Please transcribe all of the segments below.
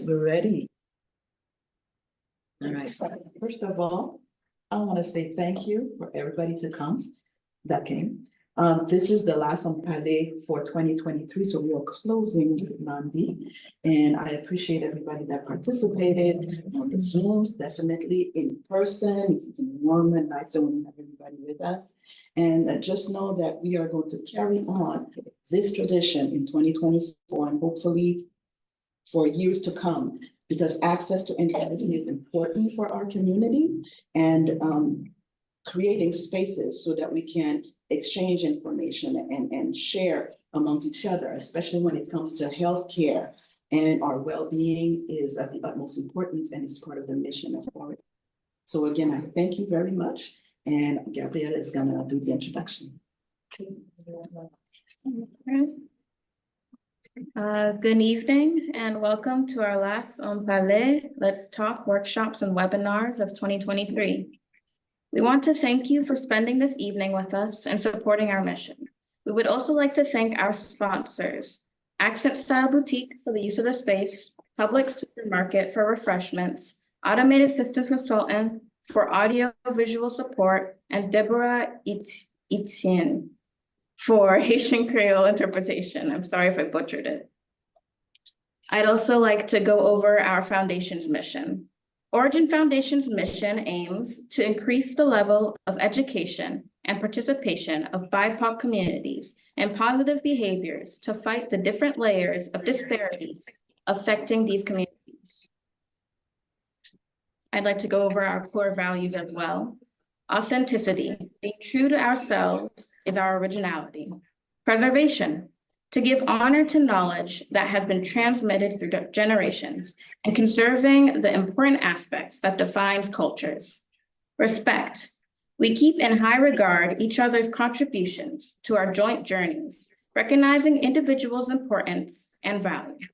We're ready. All right. First of all, I want to say thank you for everybody to come that came. This is the last on Palais for 2023, so we are closing with Nandi. And I appreciate everybody that participated on the Zooms, definitely in person. It's even warmer and nicer when we have everybody with us. And just know that we are going to carry on this tradition in 2024 and hopefully for years to come, because access to information is important for our community, and creating spaces so that we can exchange information and share among each other, especially when it comes to healthcare and our well-being is of the utmost importance and is part of the mission of our. So again, I thank you very much. And Gabriella is gonna do the introduction. Good evening and welcome to our last On Palais Let's Talk workshops and webinars of 2023. We want to thank you for spending this evening with us and supporting our mission. We would also like to thank our sponsors, Accent Style Boutique for the use of the space, Publix Supermarket for refreshments, Automated Systems Consultant for audio visual support, and Deborah Etienne for Haitian Creole interpretation. I'm sorry if I butchered it. I'd also like to go over our foundation's mission. Origin Foundation's mission aims to increase the level of education and participation of BIPOC communities and positive behaviors to fight the different layers of disparities affecting these communities. I'd like to go over our core values as well. Authenticity, being true to ourselves is our originality. Preservation, to give honor to knowledge that has been transmitted through generations and conserving the important aspects that defines cultures. Respect, we keep in high regard each other's contributions to our joint journeys, recognizing individuals' importance and value.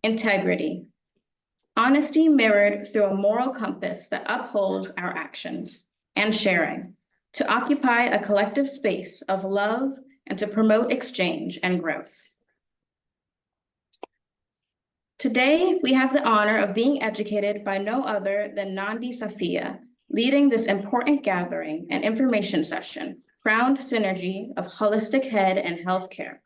Integrity, honesty mirrored through a moral compass that upholds our actions. And sharing, to occupy a collective space of love and to promote exchange and growth. Today, we have the honor of being educated by no other than Nandi Safiyah, leading this important gathering and information session, Crowned Synergy of Holistic Head and Healthcare.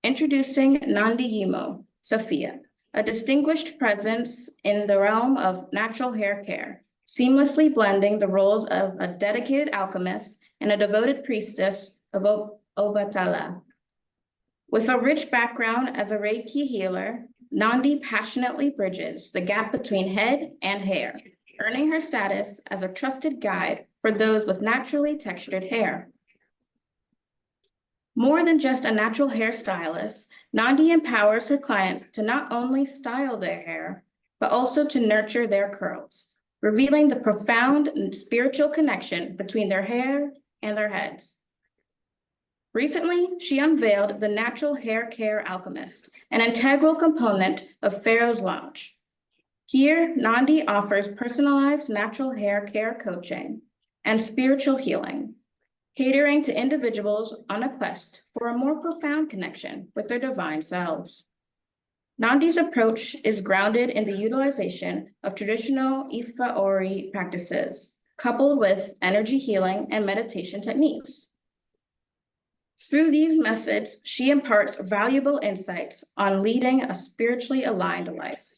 Introducing Nandi Yemòó Safiyah, a distinguished presence in the realm of natural hair care, seamlessly blending the roles of a dedicated alchemist and a devoted priestess of Obatala. With a rich background as a Reiki healer, Nandi passionately bridges the gap between head and hair, earning her status as a trusted guide for those with naturally textured hair. More than just a natural hairstylist, Nandi empowers her clients to not only style their hair, but also to nurture their curls, revealing the profound and spiritual connection between their hair and their heads. Recently, she unveiled the Natural Hair Care Alchemist, an integral component of Pharaoh's Lodge. Here, Nandi offers personalized natural hair care coaching and spiritual healing, catering to individuals on a quest for a more profound connection with their divine selves. Nandi's approach is grounded in the utilization of traditional Ifa Ori practices, coupled with energy healing and meditation techniques. Through these methods, she imparts valuable insights on leading a spiritually aligned life.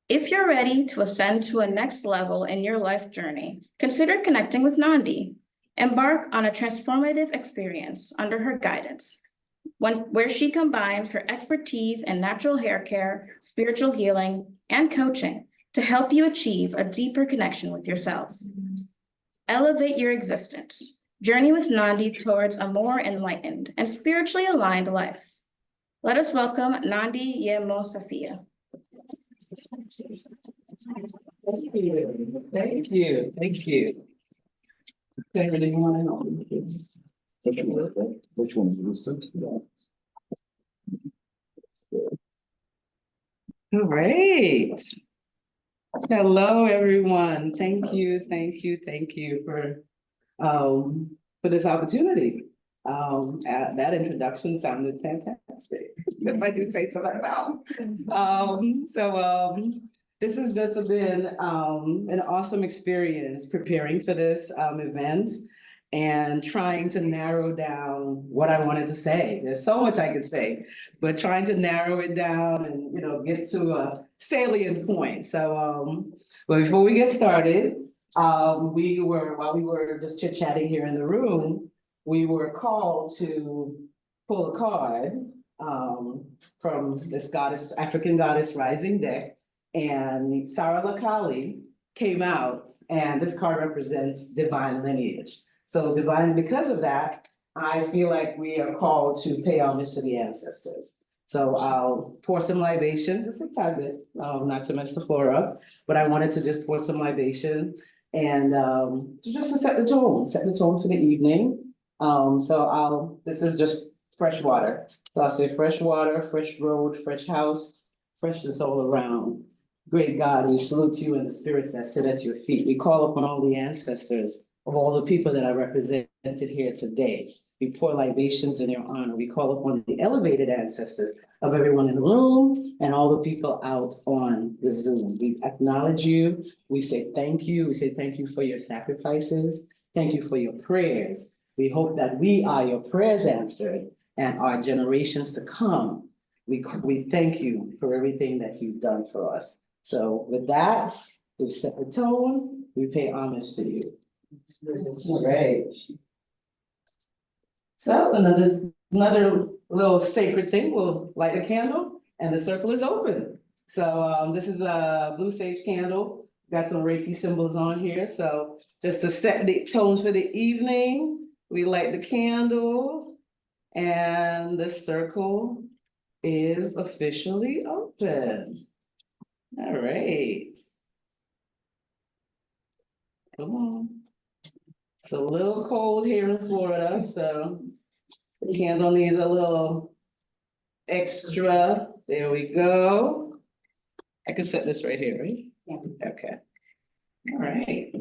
If you're ready to ascend to a next level in your life journey, consider connecting with Nandi. Embark on a transformative experience under her guidance, where she combines her expertise in natural hair care, spiritual healing, and coaching to help you achieve a deeper connection with yourself. Elevate your existence. Journey with Nandi towards a more enlightened and spiritually aligned life. Let us welcome Nandi Yemòó Safiyah. Thank you. Thank you. Thank you. Okay, Which one is this? all right. Hello, everyone. Thank you for this opportunity. That introduction sounded fantastic, if I do say so myself. This has just been an awesome experience preparing for this event and trying to narrow down what I wanted to say. There's so much I could say, but trying to narrow it down and, you know, get to a salient point. But before we get started, while we were just chit-chatting here in the room, we were called to pull a card from this goddess, African goddess rising deck, and Sarah Lakali came out, and this card represents divine lineage. So divine, because of that, I feel like we are called to pay homage to the ancestors. So I'll pour some libation, just a tad bit, not to mess the floor up, but I wanted to just pour some libation and just to set the tone for the evening. This is just fresh water. So I'll say fresh water, fresh road, fresh house, freshness all around. Great God, we salute you and the spirits that sit at your feet. We call upon all the ancestors of all the people that are represented here today. We pour libations in your honor. We call upon the elevated ancestors of everyone in the room and all the people out on the Zoom. We acknowledge you. We say thank you. We say thank you for your sacrifices. Thank you for your prayers. We hope that we are your prayers answered and our generations to come. We thank you for everything that you've done for us. So with that, we set the tone. We pay homage to you. All right. So another little sacred thing, we'll light a candle and the circle is open. So this is a blue sage candle. Got some Reiki symbols on here. So just to set the tones for the evening, we light the candle and the circle is officially open. All right. Come on. It's a little cold here in Florida, so the candle needs a little extra. There we go. I can set this right here, right? Yeah. Okay. All right.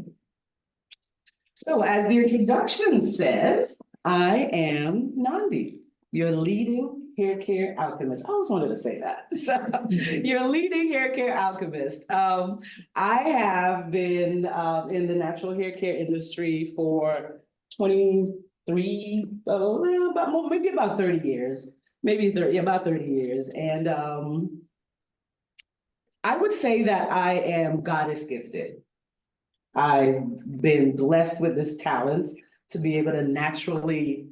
So as the introduction said, I am Nandi, your leading hair care alchemist. I always wanted to say that. So your leading hair care alchemist. I have been in the natural hair care industry for 23, maybe about 30 years, about 30 years. And I would say that I am goddess gifted. I've been blessed with this talent to be able to naturally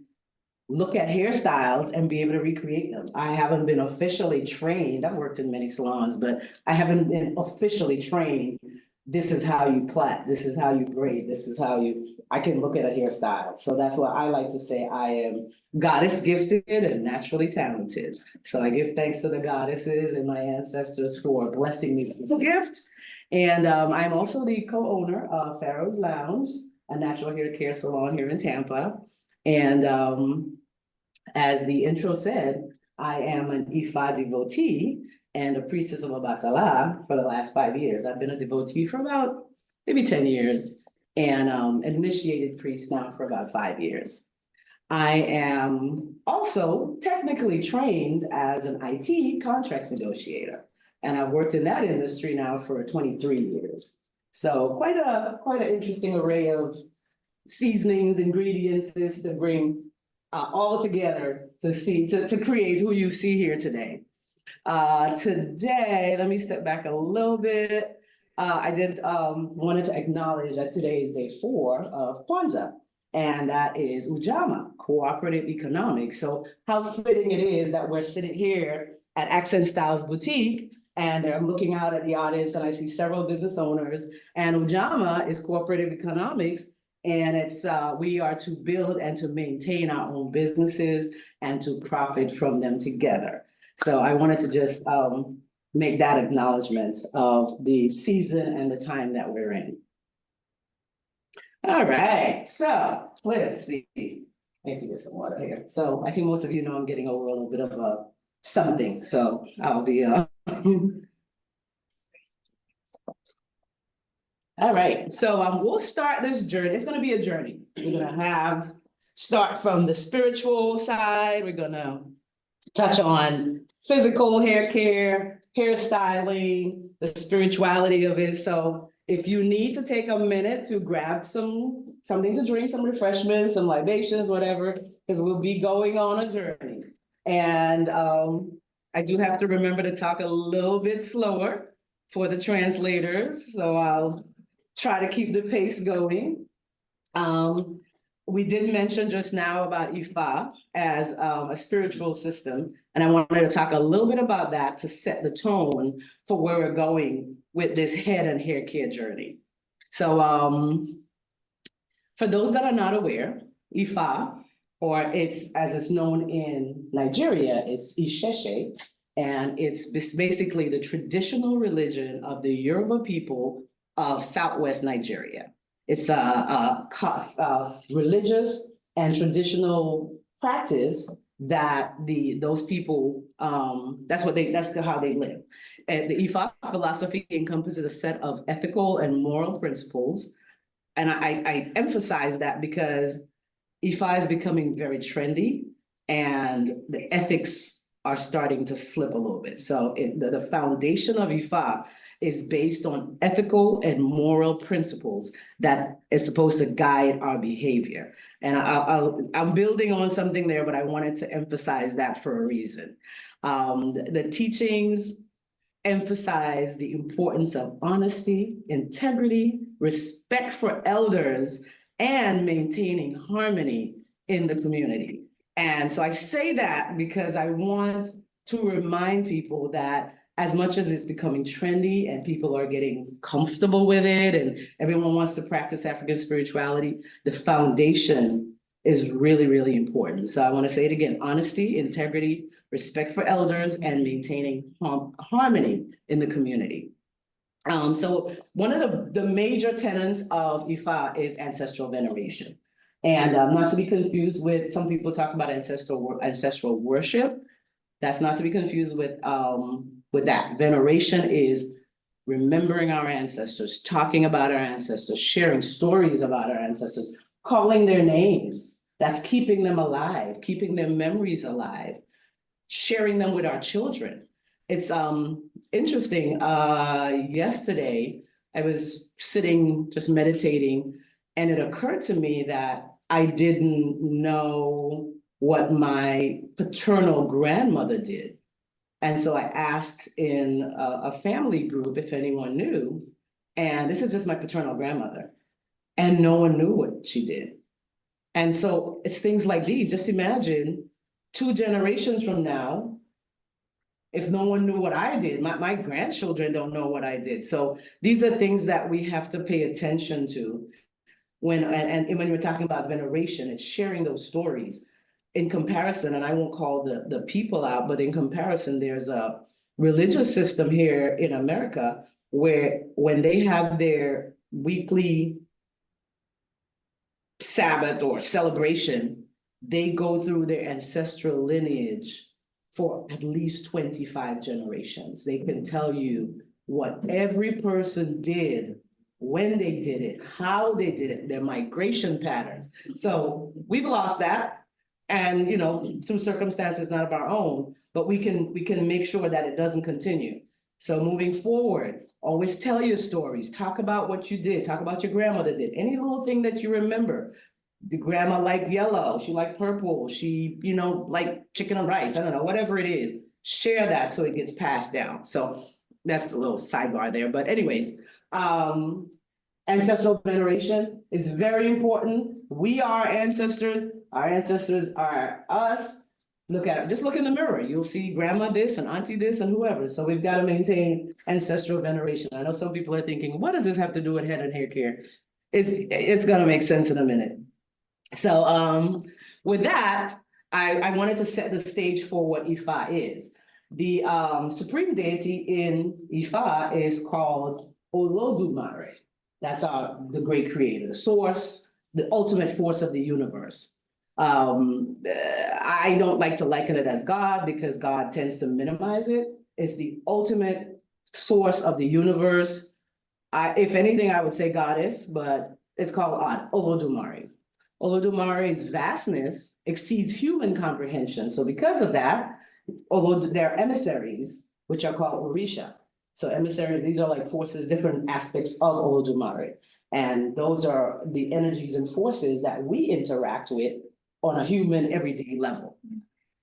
look at hairstyles and be able to recreate them. I haven't been officially trained. I've worked in many salons, but I haven't been officially trained. This is how you plait. This is how you braid. This is how I can look at a hairstyle. So that's why I like to say I am goddess gifted and naturally talented. So I give thanks to the goddesses and my ancestors for blessing me with a gift. And I'm also the co-owner of Pharaoh's Lounge, a natural hair care salon here in Tampa. And as the intro said, I am an Ifa devotee and a priestess of Obatala for the last 5 years. I've been a devotee for about maybe 10 years and an initiated priest now for about 5 years. I am also technically trained as an IT contracts negotiator, and I've worked in that industry now for 23 years. So quite an interesting array of seasonings, ingredients to bring all together to create who you see here today. Today, let me step back a little bit. I wanted to acknowledge that today is day 4 of Kwanzaa, and that is Ujamaa, cooperative economics. So how fitting it is that we're sitting here at Accent Styles Boutique, and I'm looking out at the audience and I see several business owners, and Ujamaa is cooperative economics. And it's we are to build and to maintain our own businesses and to profit from them together. So I wanted to just make that acknowledgement of the season and the time that we're in. All right, so let's see. I need to get some water here. So I think most of you know I'm getting over a little bit of something, so I'll be All right, so we'll start this journey. It's going to be a journey. We're going to have start from the spiritual side. We're gonna touch on physical hair care, hairstyling, the spirituality of it. So if you need to take a minute to grab something to drink, some refreshments, some libations, whatever, because we'll be going on a journey. And I do have to remember to talk a little bit slower for the translators, so I'll try to keep the pace going. We did mention just now about Ifa as a spiritual system, and I wanted to talk a little bit about that to set the tone for where we're going with this head and hair care journey. So for those that are not aware, Ifa, or as it's known in Nigeria, it's Isheshe, and it's basically the traditional religion of the Yoruba people of Southwest Nigeria. It's a religious and traditional practice that those people, that's how they live. And the Ifa philosophy encompasses a set of ethical and moral principles. And I emphasize that because Ifa is becoming very trendy and the ethics are starting to slip a little bit. So the foundation of Ifa is based on ethical and moral principles that is supposed to guide our behavior. And I'm building on something there, but I wanted to emphasize that for a reason. The teachings emphasize the importance of honesty, integrity, respect for elders, and maintaining harmony in the community. And so I say that because I want to remind people that as much as it's becoming trendy and people are getting comfortable with it and everyone wants to practice African spirituality, the foundation is really, really important. So I want to say it again: honesty, integrity, respect for elders, and maintaining harmony in the community. So one of the major tenets of Ifa is ancestral veneration. And not to be confused with, some people talk about ancestral worship. That's not to be confused with that. Veneration is remembering our ancestors, talking about our ancestors, sharing stories about our ancestors, calling their names. That's keeping them alive, keeping their memories alive, sharing them with our children. It's interesting. Yesterday, I was sitting just meditating, and it occurred to me that I didn't know what my paternal grandmother did. And so I asked in a family group if anyone knew, and this is just my paternal grandmother, and no one knew what she did. And so it's things like these. Just imagine 2 generations from now, if no one knew what I did, my grandchildren don't know what I did. So these are things that we have to pay attention to when we're talking about veneration, it's sharing those stories. In comparison, and I won't call the people out, but in comparison, there's a religious system here in America where when they have their weekly Sabbath or celebration, they go through their ancestral lineage for at least 25 generations. They can tell you what every person did, when they did it, how they did it, their migration patterns. So we've lost that. And, you know, through circumstances not of our own, but we can make sure that it doesn't continue. So moving forward, always tell your stories, talk about what you did, talk about your grandmother did, any little thing that you remember. The grandma liked yellow, she liked purple, she, you know, liked chicken and rice, I don't know, whatever it is, share that so it gets passed down. So that's a little sidebar there, but anyways, ancestral veneration is very important. We are ancestors. Our ancestors are us. Look at it. Just look in the mirror. You'll see grandma this and auntie this and whoever. So we've got to maintain ancestral veneration. I know some people are thinking, what does this have to do with head and hair care? It's going to make sense in a minute. So with that, I wanted to set the stage for what Ifa is. The supreme deity in Ifa is called Olodumare. That's the great creator, the source, the ultimate force of the universe. I don't like to liken it as God because God tends to minimize it. It's the ultimate source of the universe. If anything, I would say goddess, but it's called Olodumare. Olodumare's vastness exceeds human comprehension. So because of that, although there are emissaries, which are called Orisha. So emissaries, these are like forces, different aspects of Olodumare. And those are the energies and forces that we interact with on a human everyday level.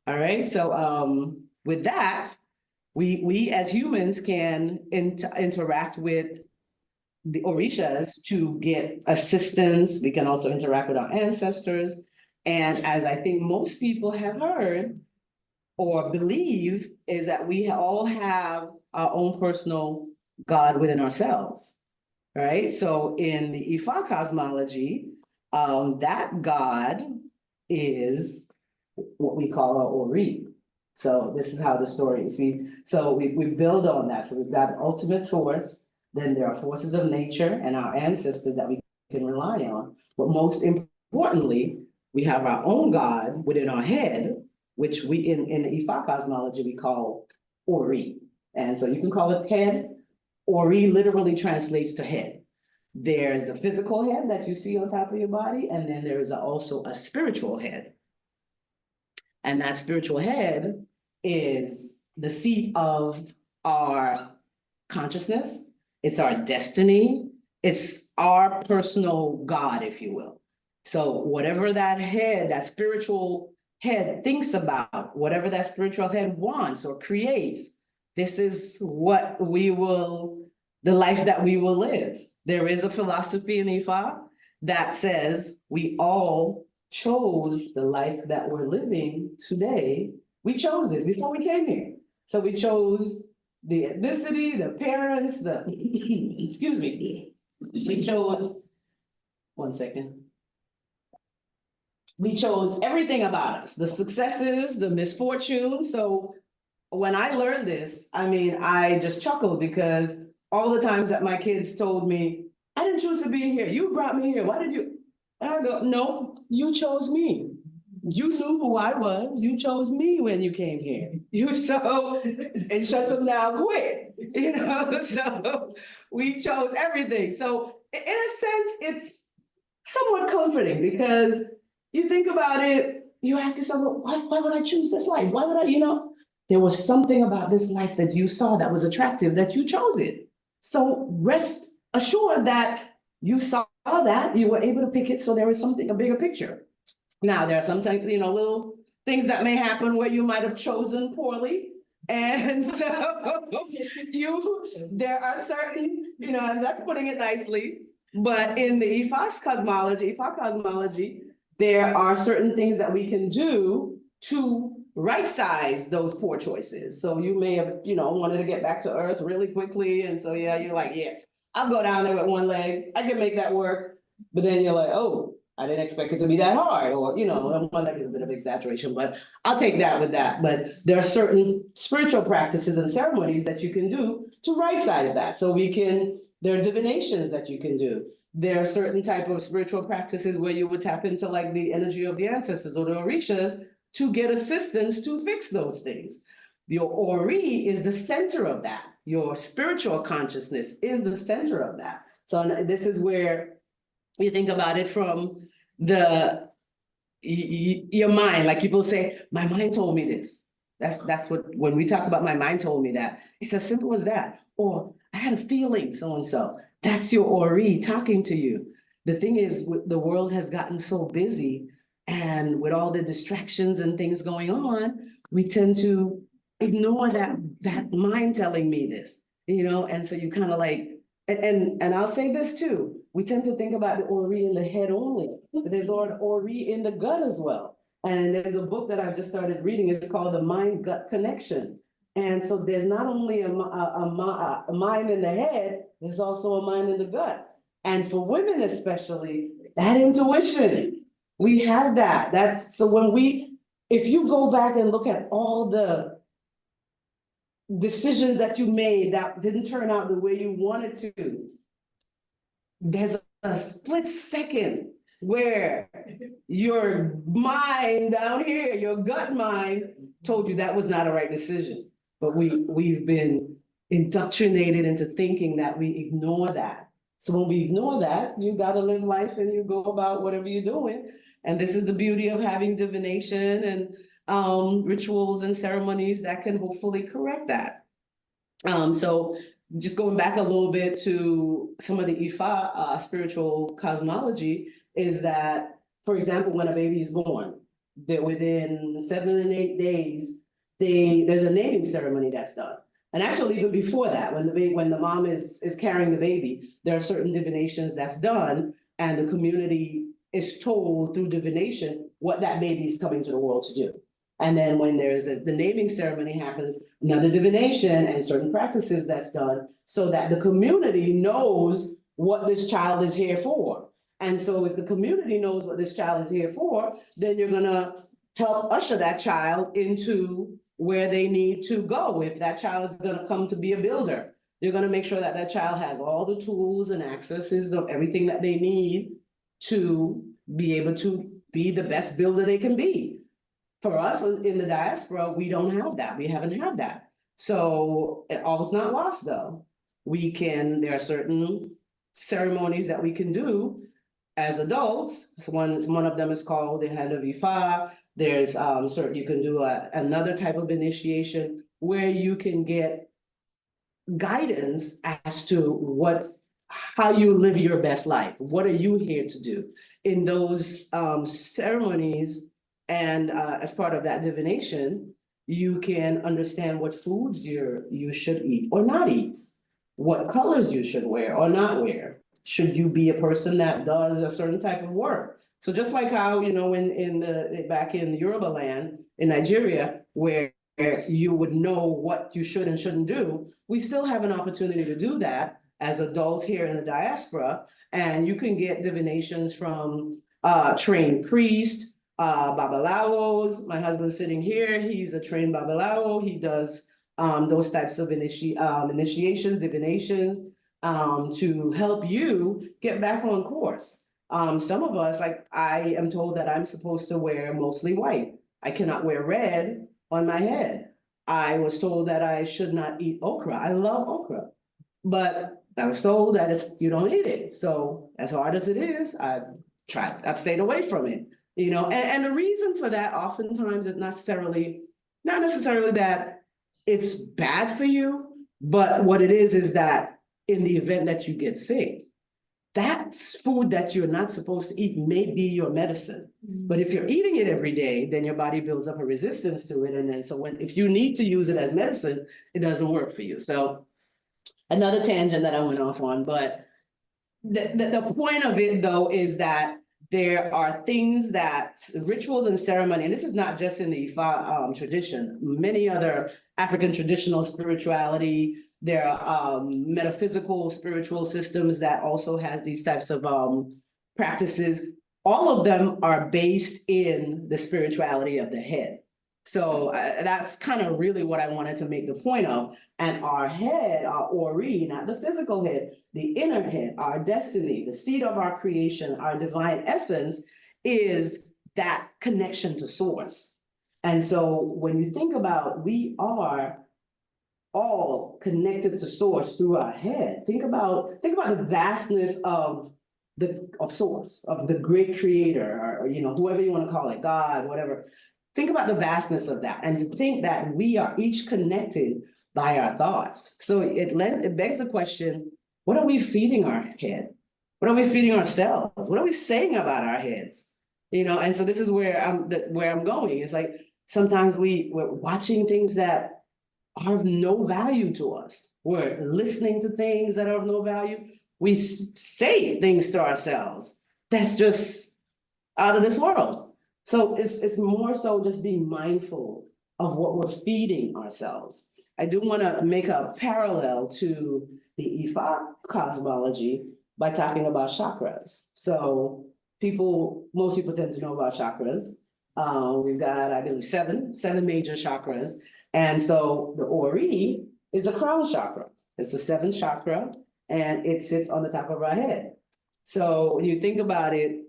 All right, so with that, we as humans can interact with the Orishas to get assistance. We can also interact with our ancestors. And as I think most people have heard or believe, is that we all have our own personal God within ourselves, right? So in the Ifa cosmology, that God is what we call our Ori. So this is how the story is. See, so we build on that. So we've got the ultimate source, then there are forces of nature and our ancestors that we can rely on. But most importantly, we have our own God within our head, which we in the Ifa cosmology we call Ori. And so you can call it head. Ori literally translates to head. There's the physical head that you see on top of your body, and then there is also a spiritual head. And that spiritual head is the seat of our consciousness. It's our destiny. It's our personal God, if you will. So whatever that head, that spiritual head thinks about, whatever that spiritual head wants or creates, this is what the life that we will live. There is a philosophy in Ifa that says we all chose the life that we're living today. We chose this before we came here. So we chose the ethnicity, the parents, the, excuse me, we chose, one second. We chose everything about us, the successes, the misfortunes. So when I learned this, I mean, I just chuckled because all the times that my kids told me, I didn't choose to be here. You brought me here. Why did you? And I go, no, you chose me. You knew who I was. You chose me when you came here. You so and shut them down quick, you know. So we chose everything. So in a sense, it's somewhat comforting because you think about it, you ask yourself, well, why would I choose this life? Why would I, you know? There was something about this life that you saw that was attractive that you chose it. So rest assured that you saw that, you were able to pick it, so there was something, a bigger picture. Now, there are sometimes, you know, little things that may happen where you might have chosen poorly. And so there are certain, you know, and that's putting it nicely. But in the Ifa cosmology, there are certain things that we can do to right size those poor choices. So you may have, you know, wanted to get back to earth really quickly. And so, yeah, you're like, yeah, I'll go down there with one leg. I can make that work. But then you're like, oh, I didn't expect it to be that hard. Or, you know, one leg is a bit of exaggeration, but I'll take that with that. But there are certain spiritual practices and ceremonies that you can do to right size that. So there are divinations that you can do. There are certain type of spiritual practices where you would tap into like the energy of the ancestors or the Orishas to get assistance to fix those things. Your Ori is the center of that. Your spiritual consciousness is the center of that. So this is where you think about it from your mind. Like people say, my mind told me this. That's what, when we talk about my mind told me that, it's as simple as that. Or I had a feeling so-and-so. That's your Ori talking to you. The thing is, the world has gotten so busy, and with all the distractions and things going on, we tend to ignore that mind telling me this, you know. And so you kind of like, and I'll say this too, we tend to think about the Ori in the head only, but there's Ori in the gut as well. And there's a book that I've just started reading, it's called The Mind-Gut Connection. And so there's not only a mind in the head, there's also a mind in the gut. And for women especially, that intuition, we have that. That's so if you go back and look at all the decisions that you made that didn't turn out the way you wanted to, there's a split second where your mind down here, your gut mind told you that was not a right decision. But we've been indoctrinated into thinking that we ignore that. So when we ignore that, you gotta live life and you go about whatever you're doing. And this is the beauty of having divination and rituals and ceremonies that can hopefully correct that. So just going back a little bit to some of the Ifa spiritual cosmology is that, for example, when a baby is born, that within 7 and 8 days, there's a naming ceremony that's done. And actually, even before that, when the mom is carrying the baby, there are certain divinations that's done, and the community is told through divination what that baby is coming to the world to do. And then when there's the naming ceremony happens, another divination and certain practices that's done so that the community knows what this child is here for. And so if the community knows what this child is here for, then you're gonna help usher that child into where they need to go. If that child is gonna come to be a builder, you're gonna make sure that that child has all the tools and accesses of everything that they need to be able to be the best builder they can be. For us in the diaspora, we don't have that. We haven't had that. So all's not lost though. There are certain ceremonies that we can do as adults. So one of them is called the Hand of Ifa. There's you can do another type of initiation where you can get guidance as to how you live your best life. What are you here to do? In those ceremonies and as part of that divination, you can understand what foods you should eat or not eat, what colors you should wear or not wear. Should you be a person that does a certain type of work? So just like how, back in Yoruba land, in Nigeria, where you would know what you should and shouldn't do, we still have an opportunity to do that as adults here in the diaspora. And you can get divinations from trained priests, babalawos. My husband's sitting here, he's a trained babalawo. He does those types of initiations, divinations, to help you get back on course. Some of us, like I am told that I'm supposed to wear mostly white. I cannot wear red on my head. I was told that I should not eat okra. I love okra, but I was told that you don't eat it. So as hard as it is, I've stayed away from it. And the reason for that oftentimes is not necessarily that it's bad for you, but what it is that in the event that you get sick, that food that you're not supposed to eat may be your medicine. But if you're eating it every day, then your body builds up a resistance to it. And then if you need to use it as medicine, it doesn't work for you. So another tangent that I went off on, but the point of it though is that there are things rituals and ceremony, and this is not just in the Ifa tradition, many other African traditional spirituality, there are metaphysical spiritual systems that also has these types of practices. All of them are based in the spirituality of the head. So that's kind of really what I wanted to make the point of. And our head, our ori, not the physical head, the inner head, our destiny, the seed of our creation, our divine essence is that connection to source. And so when you think about, we are all connected to source through our head. Think about the vastness of source, of the great creator, or whoever you want to call it, God, whatever. Think about the vastness of that, and to think that we are each connected by our thoughts. So it begs the question, what are we feeding our head? What are we feeding ourselves? What are we saying about our heads? And so this is where I'm going. It's like sometimes we're watching things that are of no value to us. We're listening to things that are of no value. We say things to ourselves that's just out of this world. So it's more so just being mindful of what we're feeding ourselves. I do want to make a parallel to the Ifa cosmology by talking about chakras. So most people tend to know about chakras. We've got, I believe, seven major chakras. And so the Ori is the crown chakra. It's the seventh chakra, and it sits on the top of our head. So when you think about it,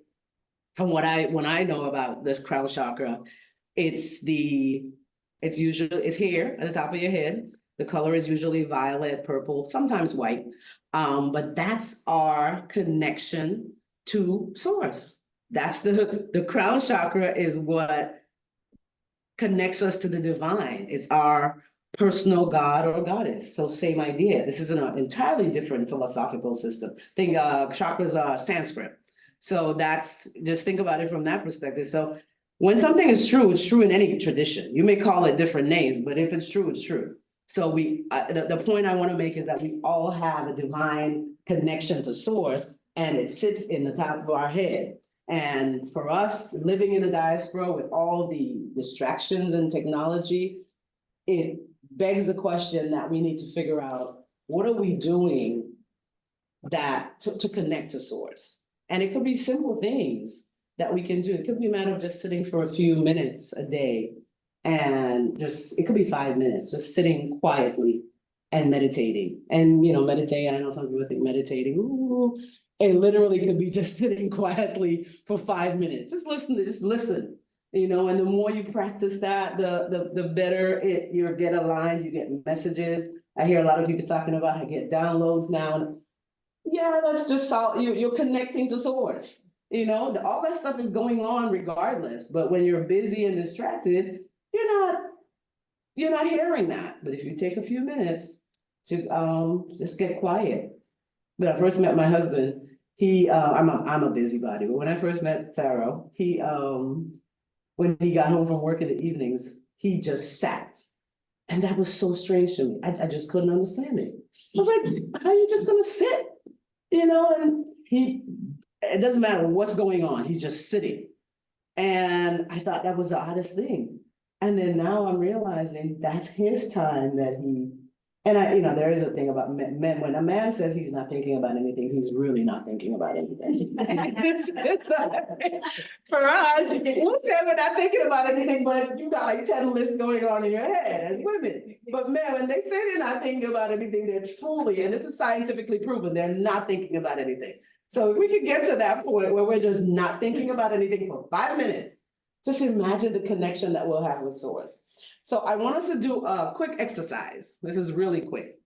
and when I know about this crown chakra, it's here at the top of your head. The color is usually violet, purple, sometimes white. But that's our connection to source. That's the crown chakra is what connects us to the divine. It's our personal god or goddess. So same idea. This is an entirely different philosophical system. Think chakras are Sanskrit. So that's, just think about it from that perspective. So when something is true, it's true in any tradition. You may call it different names, but if it's true, it's true. So the point I want to make is that we all have a divine connection to source, and it sits in the top of our head. And for us living in the diaspora with all the distractions and technology, it begs the question that we need to figure out, what are we doing that to connect to source? And it could be simple things that we can do. It could be a matter of just sitting for a few minutes a day, and just, it could be 5 minutes, just sitting quietly and meditating. And, you know, meditating, I know some people think meditating, ooh, it literally could be just sitting quietly for 5 minutes. Just listen, you know, and the more you practice that, the better you get aligned, you get messages. I hear a lot of people talking about, I get downloads now. Yeah, that's just how you're connecting to source. You know, all that stuff is going on regardless, but when you're busy and distracted, you're not hearing that. But if you take a few minutes to just get quiet. When I first met my husband, I'm a busybody, but when I first met Pharaoh, when he got home from work in the evenings, he just sat. And that was so strange to me. I just couldn't understand it. I was like, how are you just gonna sit? You know, and it doesn't matter what's going on, he's just sitting. And I thought that was the oddest thing. And then now I'm realizing that's his time that there is a thing about men, when a man says he's not thinking about anything, he's really not thinking about anything. For us, we'll say we're not thinking about anything, but you got like 10 lists going on in your head as women. But men, when they say they're not thinking about anything, they're truly, and this is scientifically proven, they're not thinking about anything. So if we could get to that point where we're just not thinking about anything for 5 minutes, just imagine the connection that we'll have with source. So I want us to do a quick exercise. This is really quick.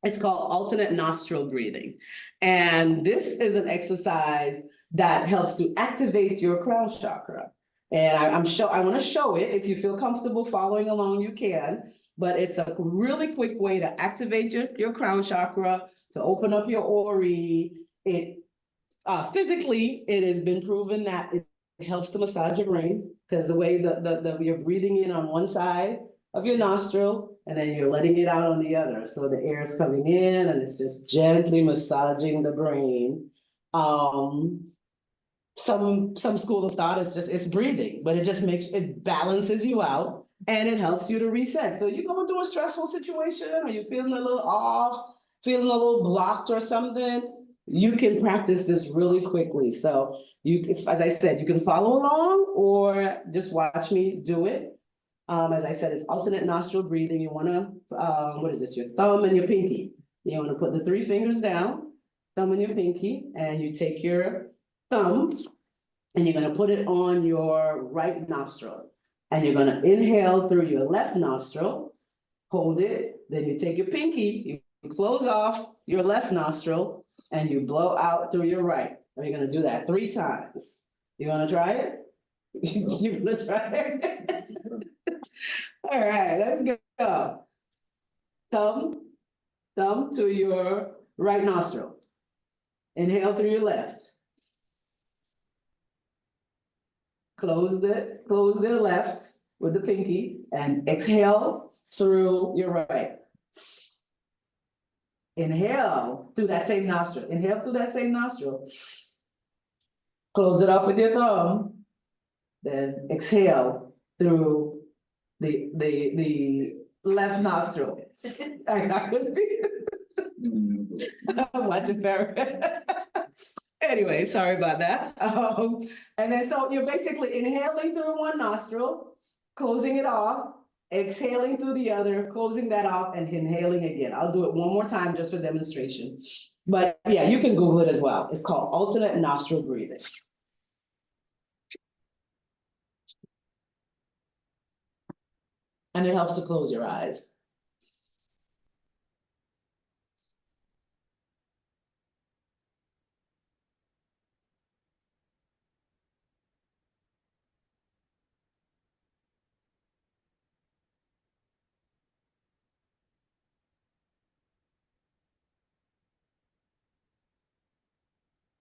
It's called alternate nostril breathing. And this is an exercise that helps to activate your crown chakra. And I want to show it. If you feel comfortable following along, you can. But it's a really quick way to activate your crown chakra, to open up your ori. Physically, it has been proven that it helps to massage your brain, because the way you're breathing in on one side of your nostril, and then you're letting it out on the other. So the air is coming in and it's just gently massaging the brain. Some school of thought is just, it's breathing, but it balances you out and it helps you to reset. So you're going through a stressful situation, or you're feeling a little off, feeling a little blocked or something, you can practice this really quickly. So as I said, you can follow along or just watch me do it. As I said, it's alternate nostril breathing. You wanna, what is this? Your thumb and your pinky. You wanna put the 3 fingers down, thumb and your pinky, and you take your thumb and you're gonna put it on your right nostril. And you're gonna inhale through your left nostril, hold it, then you take your pinky, you close off your left nostril, and you blow out through your right. And you're gonna do that 3 times. You wanna try it? You wanna try it? All right, let's go. Thumb to your right nostril. Inhale through your left. Close the left with the pinky and exhale through your right. Inhale through that same nostril. Inhale through that same nostril. Close it off with your thumb. Then exhale through the left nostril. I'm not gonna be. I'm watching Farrah. Anyway, sorry about that. And then so you're basically inhaling through one nostril, closing it off, exhaling through the other, closing that off, and inhaling again. I'll do it one more time just for demonstration. But yeah, you can Google it as well. It's called alternate nostril breathing. And it helps to close your eyes.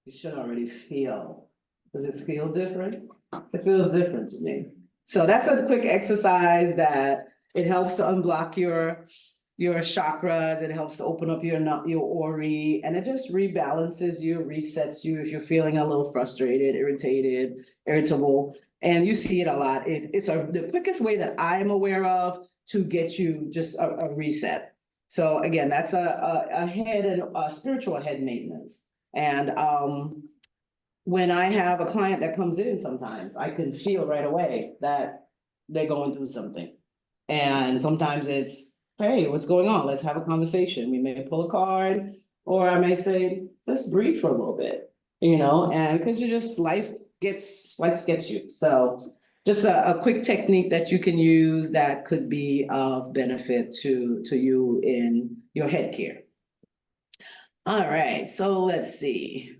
You should already feel. Does it feel different? It feels different to me. So that's a quick exercise that it helps to unblock your chakras. It helps to open up your aura, and it just rebalances you, resets you if you're feeling a little frustrated, irritated, irritable. And you see it a lot. It's the quickest way that I'm aware of to get you just a reset. So again, that's a head and a spiritual head maintenance. And when I have a client that comes in, sometimes I can feel right away that they're going through something. And sometimes it's, hey, what's going on? Let's have a conversation. We may pull a card, or I may say, let's breathe for a little bit, and because life gets you. So just a quick technique that you can use that could be of benefit to you in your head care. All right, so let's see.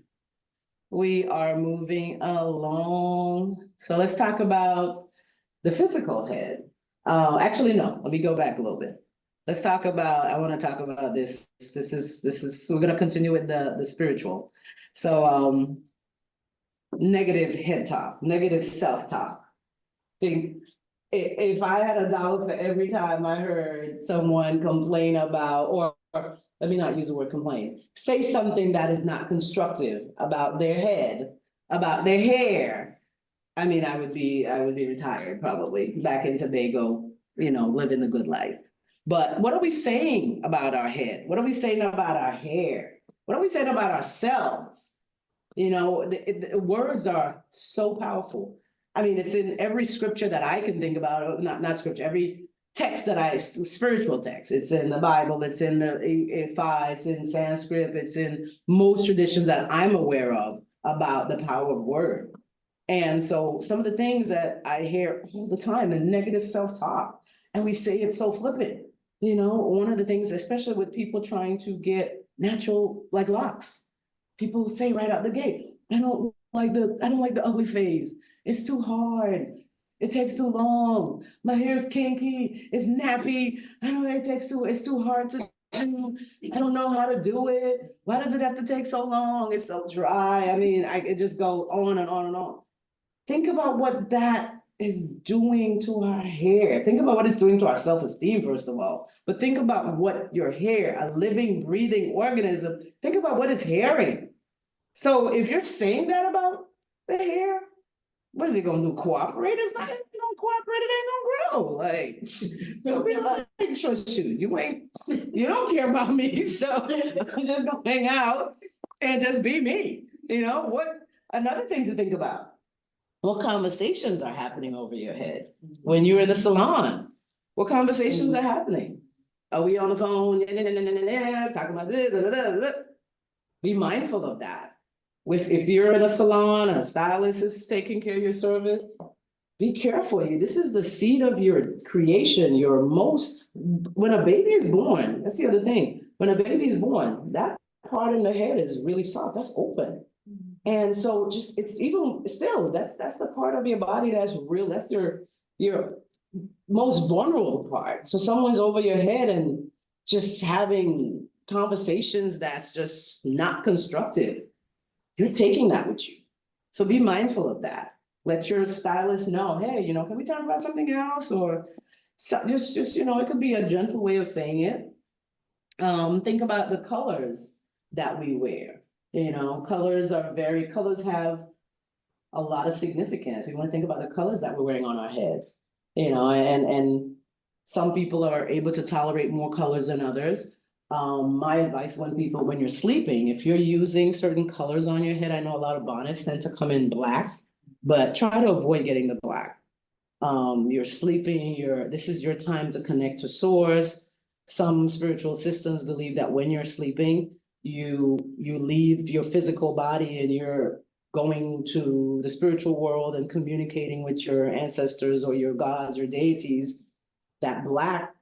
We are moving along. So let's talk about the physical head. Actually, no, let me go back a little bit. I want to talk about this. This is, we're going to continue with the spiritual. So, negative head talk, negative self-talk. Think if I had $1 for every time I heard someone complain about, or let me not use the word complain, say something that is not constructive about their head, about their hair. I mean, I would be retired probably, back in Tobago, living the good life. But what are we saying about our head? What are we saying about our hair? What are we saying about ourselves? The words are so powerful. I mean, it's in every scripture that I can think about, not scripture, every text spiritual text. It's in the Bible, it's in the Ifa, it's in Sanskrit, it's in most traditions that I'm aware of about the power of word. And so some of the things that I hear all the time, the negative self-talk, and we say it so flippant. One of the things, especially with people trying to get natural locks, people say right out the gate, I don't like the ugly phase. It's too hard. It takes too long. My hair's kinky. It's nappy. It's too hard to do. I don't know how to do it. Why does it have to take so long? It's so dry. I mean, it just goes on and on and on. Think about what that is doing to our hair. Think about what it's doing to our self-esteem, first of all. But think about what your hair, a living, breathing organism, think about what it's hearing. So if you're saying that about the hair, what is it going to do? Cooperate? It's not going to cooperate. It ain't going to grow. You'll be like, sure, shoot, you don't care about me. So I'm just going to hang out and just be me. Another thing to think about. What conversations are happening over your head when you're in the salon? What conversations are happening? Are we on the phone? Talking about this. Be mindful of that. If you're in a salon and a stylist is taking care of your service, be careful. This is the seed of your creation. When a baby is born, that's the other thing. When a baby is born, that part in the head is really soft. That's open. And so it's even still, that's the part of your body that's real. That's your most vulnerable part. So someone's over your head and just having conversations that's just not constructive. You're taking that with you. So be mindful of that. Let your stylist know, hey, can we talk about something else? Or just it could be a gentle way of saying it. Think about the colors that we wear. Colors have a lot of significance. We want to think about the colors that we're wearing on our heads, and some people are able to tolerate more colors than others. My advice when you're sleeping, if you're using certain colors on your head, I know a lot of bonnets tend to come in black, but try to avoid getting the black. You're sleeping, this is your time to connect to source. Some spiritual systems believe that when you're sleeping, you leave your physical body and you're going to the spiritual world and communicating with your ancestors or your gods or deities. That black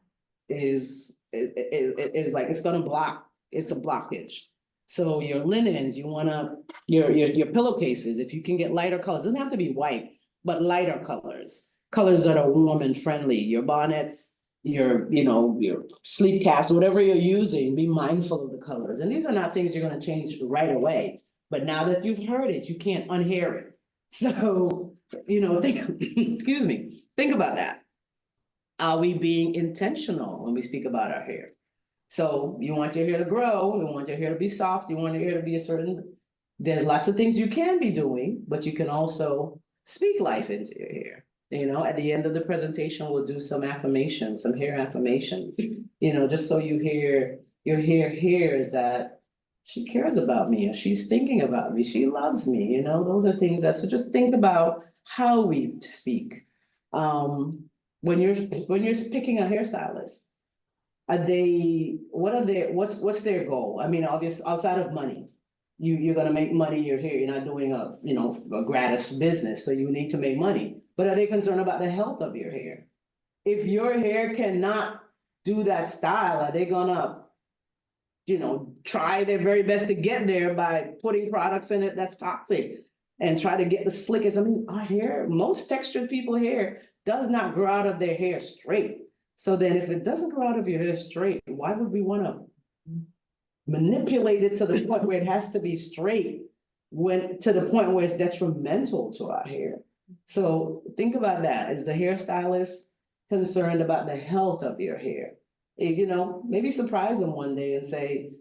is like, it's gonna block, it's a blockage. So your linens, your pillowcases, if you can get lighter colors, it doesn't have to be white, but lighter colors that are warm and friendly. Your bonnets, your sleep caps, whatever you're using, be mindful of the colors. And these are not things you're going to change right away. But now that you've heard it, you can't unhear it. So, think, excuse me, think about that. Are we being intentional when we speak about our hair? So you want your hair to grow, you want your hair to be soft, you want your hair to be a certain, there's lots of things you can be doing, but you can also speak life into your hair. At the end of the presentation, we'll do some affirmations, some hair affirmations, just so your hair hears that she cares about me, or she's thinking about me, she loves me, those are things so just think about how we speak. When you're picking a hairstylist, what's their goal? I mean, obviously, outside of money, you're gonna make money, you're here, you're not doing a gratis business, so you need to make money. But are they concerned about the health of your hair? If your hair cannot do that style, are they gonna, try their very best to get there by putting products in it that's toxic and try to get the slickest? I mean, our hair, most textured people hair does not grow out of their hair straight. So then if it doesn't grow out of your hair straight, why would we want to manipulate it to the point where it has to be straight, to the point where it's detrimental to our hair? So think about that. Is the hairstylist concerned about the health of your hair? Maybe surprise them one day and say,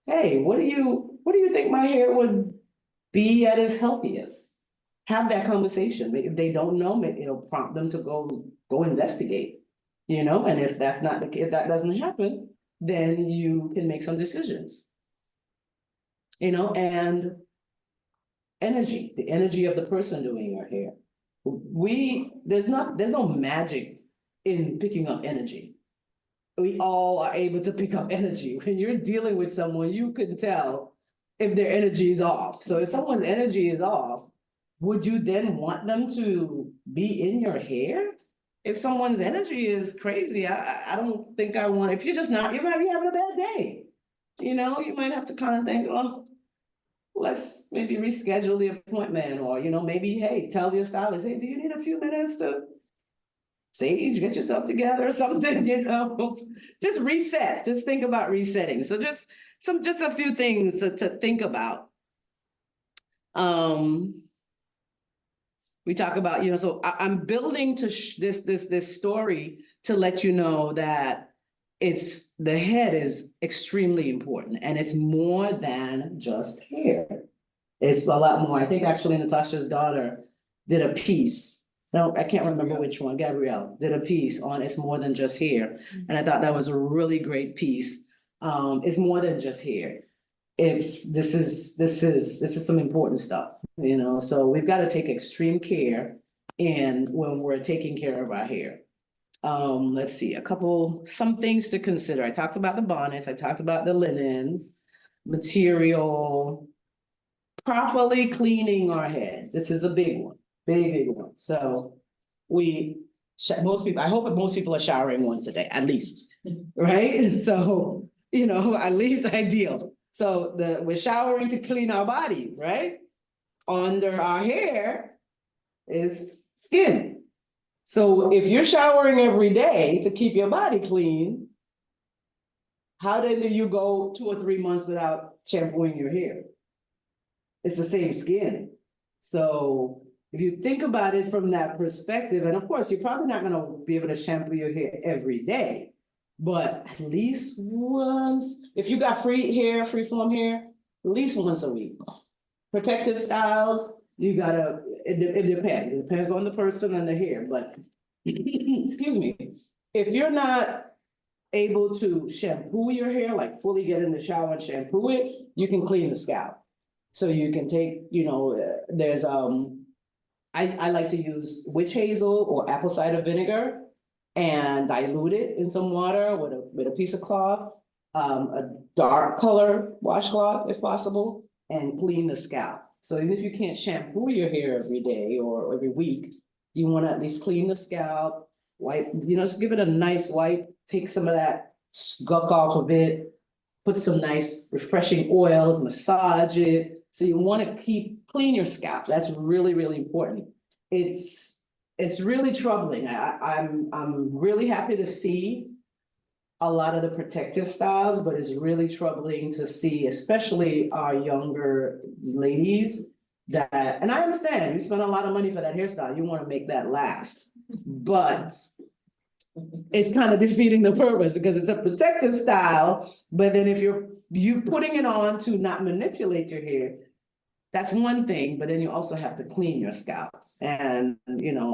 hey, what do you think my hair would be at its healthiest? Have that conversation. If they don't know, it'll prompt them to go investigate. And if if that doesn't happen, then you can make some decisions. And energy, the energy of the person doing your hair. There's no magic in picking up energy. We all are able to pick up energy. When you're dealing with someone, you can tell if their energy is off. So if someone's energy is off, would you then want them to be in your hair? If someone's energy is crazy, I don't think I want, if you're just not, you might be having a bad day. You might have to kind of think, oh, let's maybe reschedule the appointment, or, maybe, hey, tell your stylist, hey, do you need a few minutes to sage, get yourself together or something, just reset, just think about resetting. So just a few things to think about. We talk about, so I'm building to this story to let you know that the head is extremely important, and it's more than just hair. It's a lot more. I think actually Natasha's daughter did a piece. No, I can't remember which one. Gabrielle did a piece on it's more than just hair. And I thought that was a really great piece. It's more than just hair. This is some important stuff, so we've got to take extreme care when we're taking care of our hair. Let's see, some things to consider. I talked about the bonnets, I talked about the linens, material, properly cleaning our heads. This is a big one, big one. So I hope most people are showering once a day, at least, right? So, at least ideal. So we're showering to clean our bodies, right? Under our hair is skin. So if you're showering every day to keep your body clean, how then do you go 2 or 3 months without shampooing your hair? It's the same skin. So if you think about it from that perspective, and of course, you're probably not going to be able to shampoo your hair every day, but at least once, if you got free form hair, at least once a week. Protective styles, it depends. It depends on the person and the hair, but excuse me, if you're not able to shampoo your hair, like fully get in the shower and shampoo it, you can clean the scalp. So you can take, there's, I like to use witch hazel or apple cider vinegar and dilute it in some water with a piece of cloth, a dark color washcloth if possible, and clean the scalp. So even if you can't shampoo your hair every day or every week, you want to at least clean the scalp, wipe, just give it a nice wipe, take some of that gunk off of it, put some nice refreshing oils, massage it. So you want to clean your scalp. That's really, really important. It's really troubling. I'm really happy to see a lot of the protective styles, but it's really troubling to see, especially our younger ladies. That, and I understand, you spend a lot of money for that hairstyle, you wanna make that last, but. It's kind of defeating the purpose because it's a protective style, but then if you putting it on to not manipulate your hair. That's one thing, but then you also have to clean your scalp. And,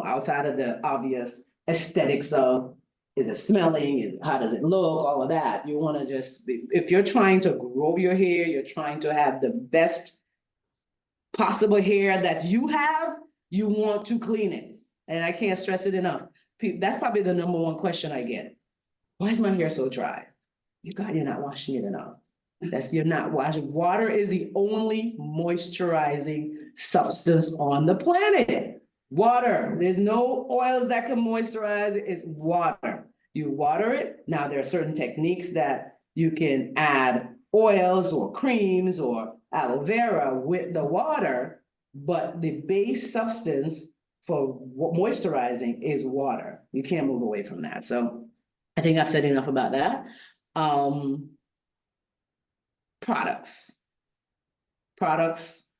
outside of the obvious aesthetics of, is it smelling, how does it look, all of that, you wanna if you're trying to grow your hair, you're trying to have the best possible hair that you have, you want to clean it. And I can't stress it enough. That's probably the number one question I get. Why is my hair so dry? You're not washing it enough. You're not washing. Water is the only moisturizing substance on the planet. Water. There's no oils that can moisturize it. It's water. You water it. Now there are certain techniques that you can add oils or creams or aloe vera with the water, but the base substance for moisturizing is water. You can't move away from that. So I think I've said enough about that. Products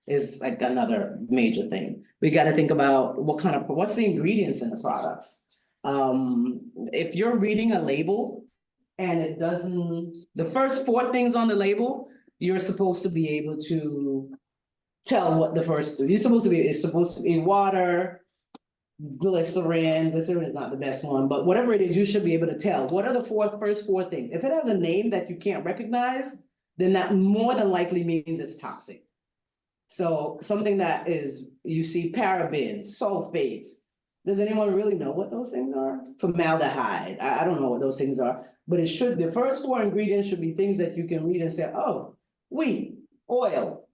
is like another major thing. We got to think about what's the ingredients in the products. If you're reading a label and it doesn't, the first 4 things on the label, you're supposed to be able to tell what the first 3, it's supposed to be water, glycerin is not the best one, but whatever it is, you should be able to tell. What are the first 4 things? If it has a name that you can't recognize, then that more than likely means it's toxic. So something that is, you see parabens, sulfates. Does anyone really know what those things are? Formaldehyde, I don't know what those things are, but the first 4 ingredients should be things that you can read and say, oh, wheat, oil,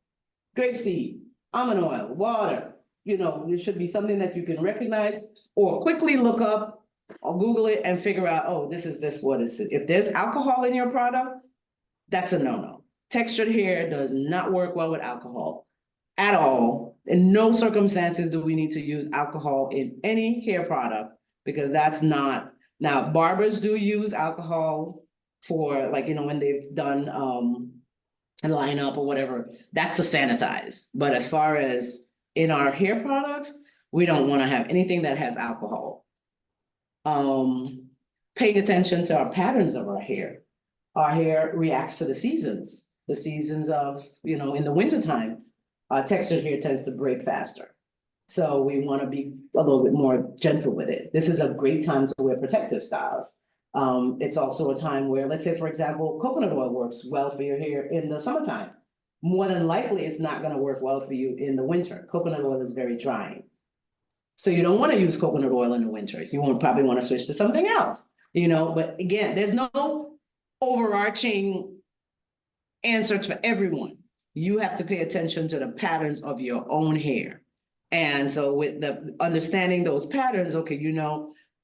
grapeseed, almond oil, water. It should be something that you can recognize or quickly look up or Google it and figure out, oh, what is it? If there's alcohol in your product, that's a no-no. Textured hair does not work well with alcohol at all. In no circumstances do we need to use alcohol in any hair product because that's not, now barbers do use alcohol for when they've done a lineup or whatever, that's to sanitize. But as far as in our hair products, we don't want to have anything that has alcohol. Paying attention to our patterns of our hair. Our hair reacts to the seasons of, in the wintertime, textured hair tends to break faster. So we want to be a little bit more gentle with it. This is a great time to wear protective styles. It's also a time where, let's say, for example, coconut oil works well for your hair in the summertime. More than likely, it's not going to work well for you in the winter. Coconut oil is very drying. So you don't want to use coconut oil in the winter. You won't probably want to switch to something else, but again, there's no overarching answer to everyone. You have to pay attention to the patterns of your own hair. And so with the understanding those patterns, okay,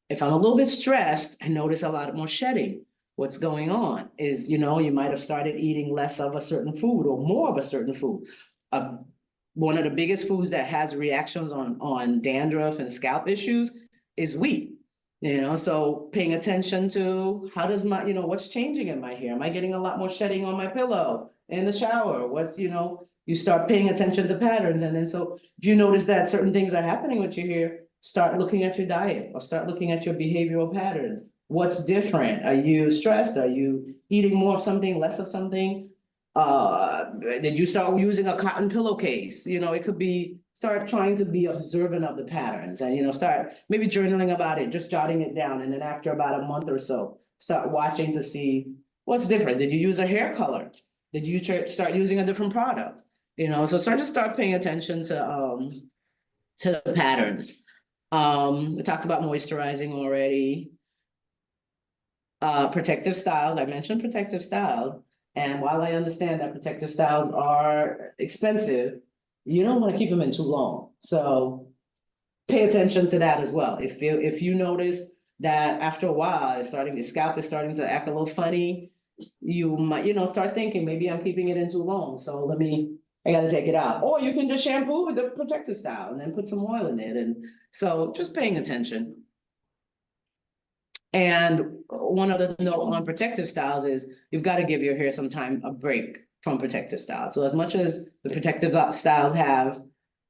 if I'm a little bit stressed, I notice a lot more shedding. What's going on is, you might have started eating less of a certain food or more of a certain food. One of the biggest foods that has reactions on dandruff and scalp issues is wheat. So paying attention to how does my, what's changing in my hair? Am I getting a lot more shedding on my pillow in the shower? You start paying attention to patterns. And then so if you notice that certain things are happening with your hair, start looking at your diet or start looking at your behavioral patterns. What's different? Are you stressed? Are you eating more of something, less of something? Did you start using a cotton pillowcase? It could be, start trying to be observant of the patterns and, start maybe journaling about it, just jotting it down. And then after about a month or so, start watching to see what's different. Did you use a hair color? Did you start using a different product? So start paying attention to the patterns. We talked about moisturizing already. Protective styles, I mentioned protective styles. And while I understand that protective styles are expensive, you don't want to keep them in too long. So pay attention to that as well. If you notice that after a while, your scalp is starting to act a little funny, you might, start thinking, maybe I'm keeping it in too long. So I got to take it out. Or you can just shampoo with the protective style and then put some oil in it. And so just paying attention. And one of the note on protective styles is you've got to give your hair some time, a break from protective styles. So as much as the protective styles have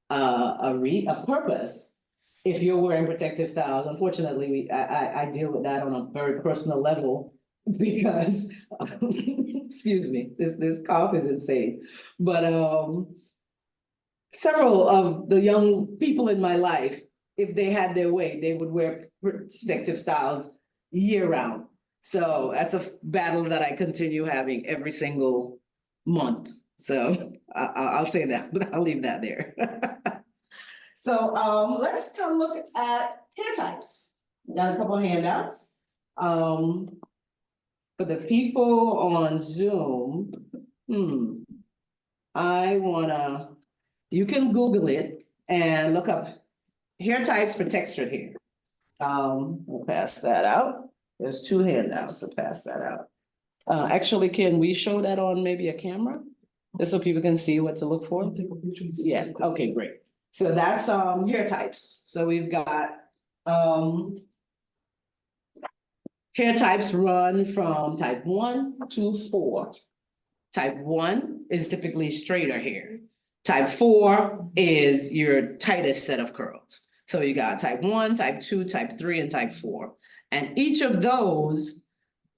a purpose, if you're wearing protective styles, unfortunately, I deal with that on a very personal level because, excuse me, this cough is insane. But several of the young people in my life, if they had their way, they would wear protective styles year round. So that's a battle that I continue having every single month. So I'll say that, but I'll leave that there. So let's take a look at hair types. Got a couple of handouts. For the people on Zoom, you can Google it and look up hair types for textured hair. We'll pass that out. There's two handouts to pass that out. Actually, can we show that on maybe a camera? Just so people can see what to look for? Yeah, okay, great. So that's hair types. So we've got hair types run from type 1 to 4. Type 1 is typically straighter hair. Type 4 is your tightest set of curls. So you got type 1, type 2, type 3, and type 4. And each of those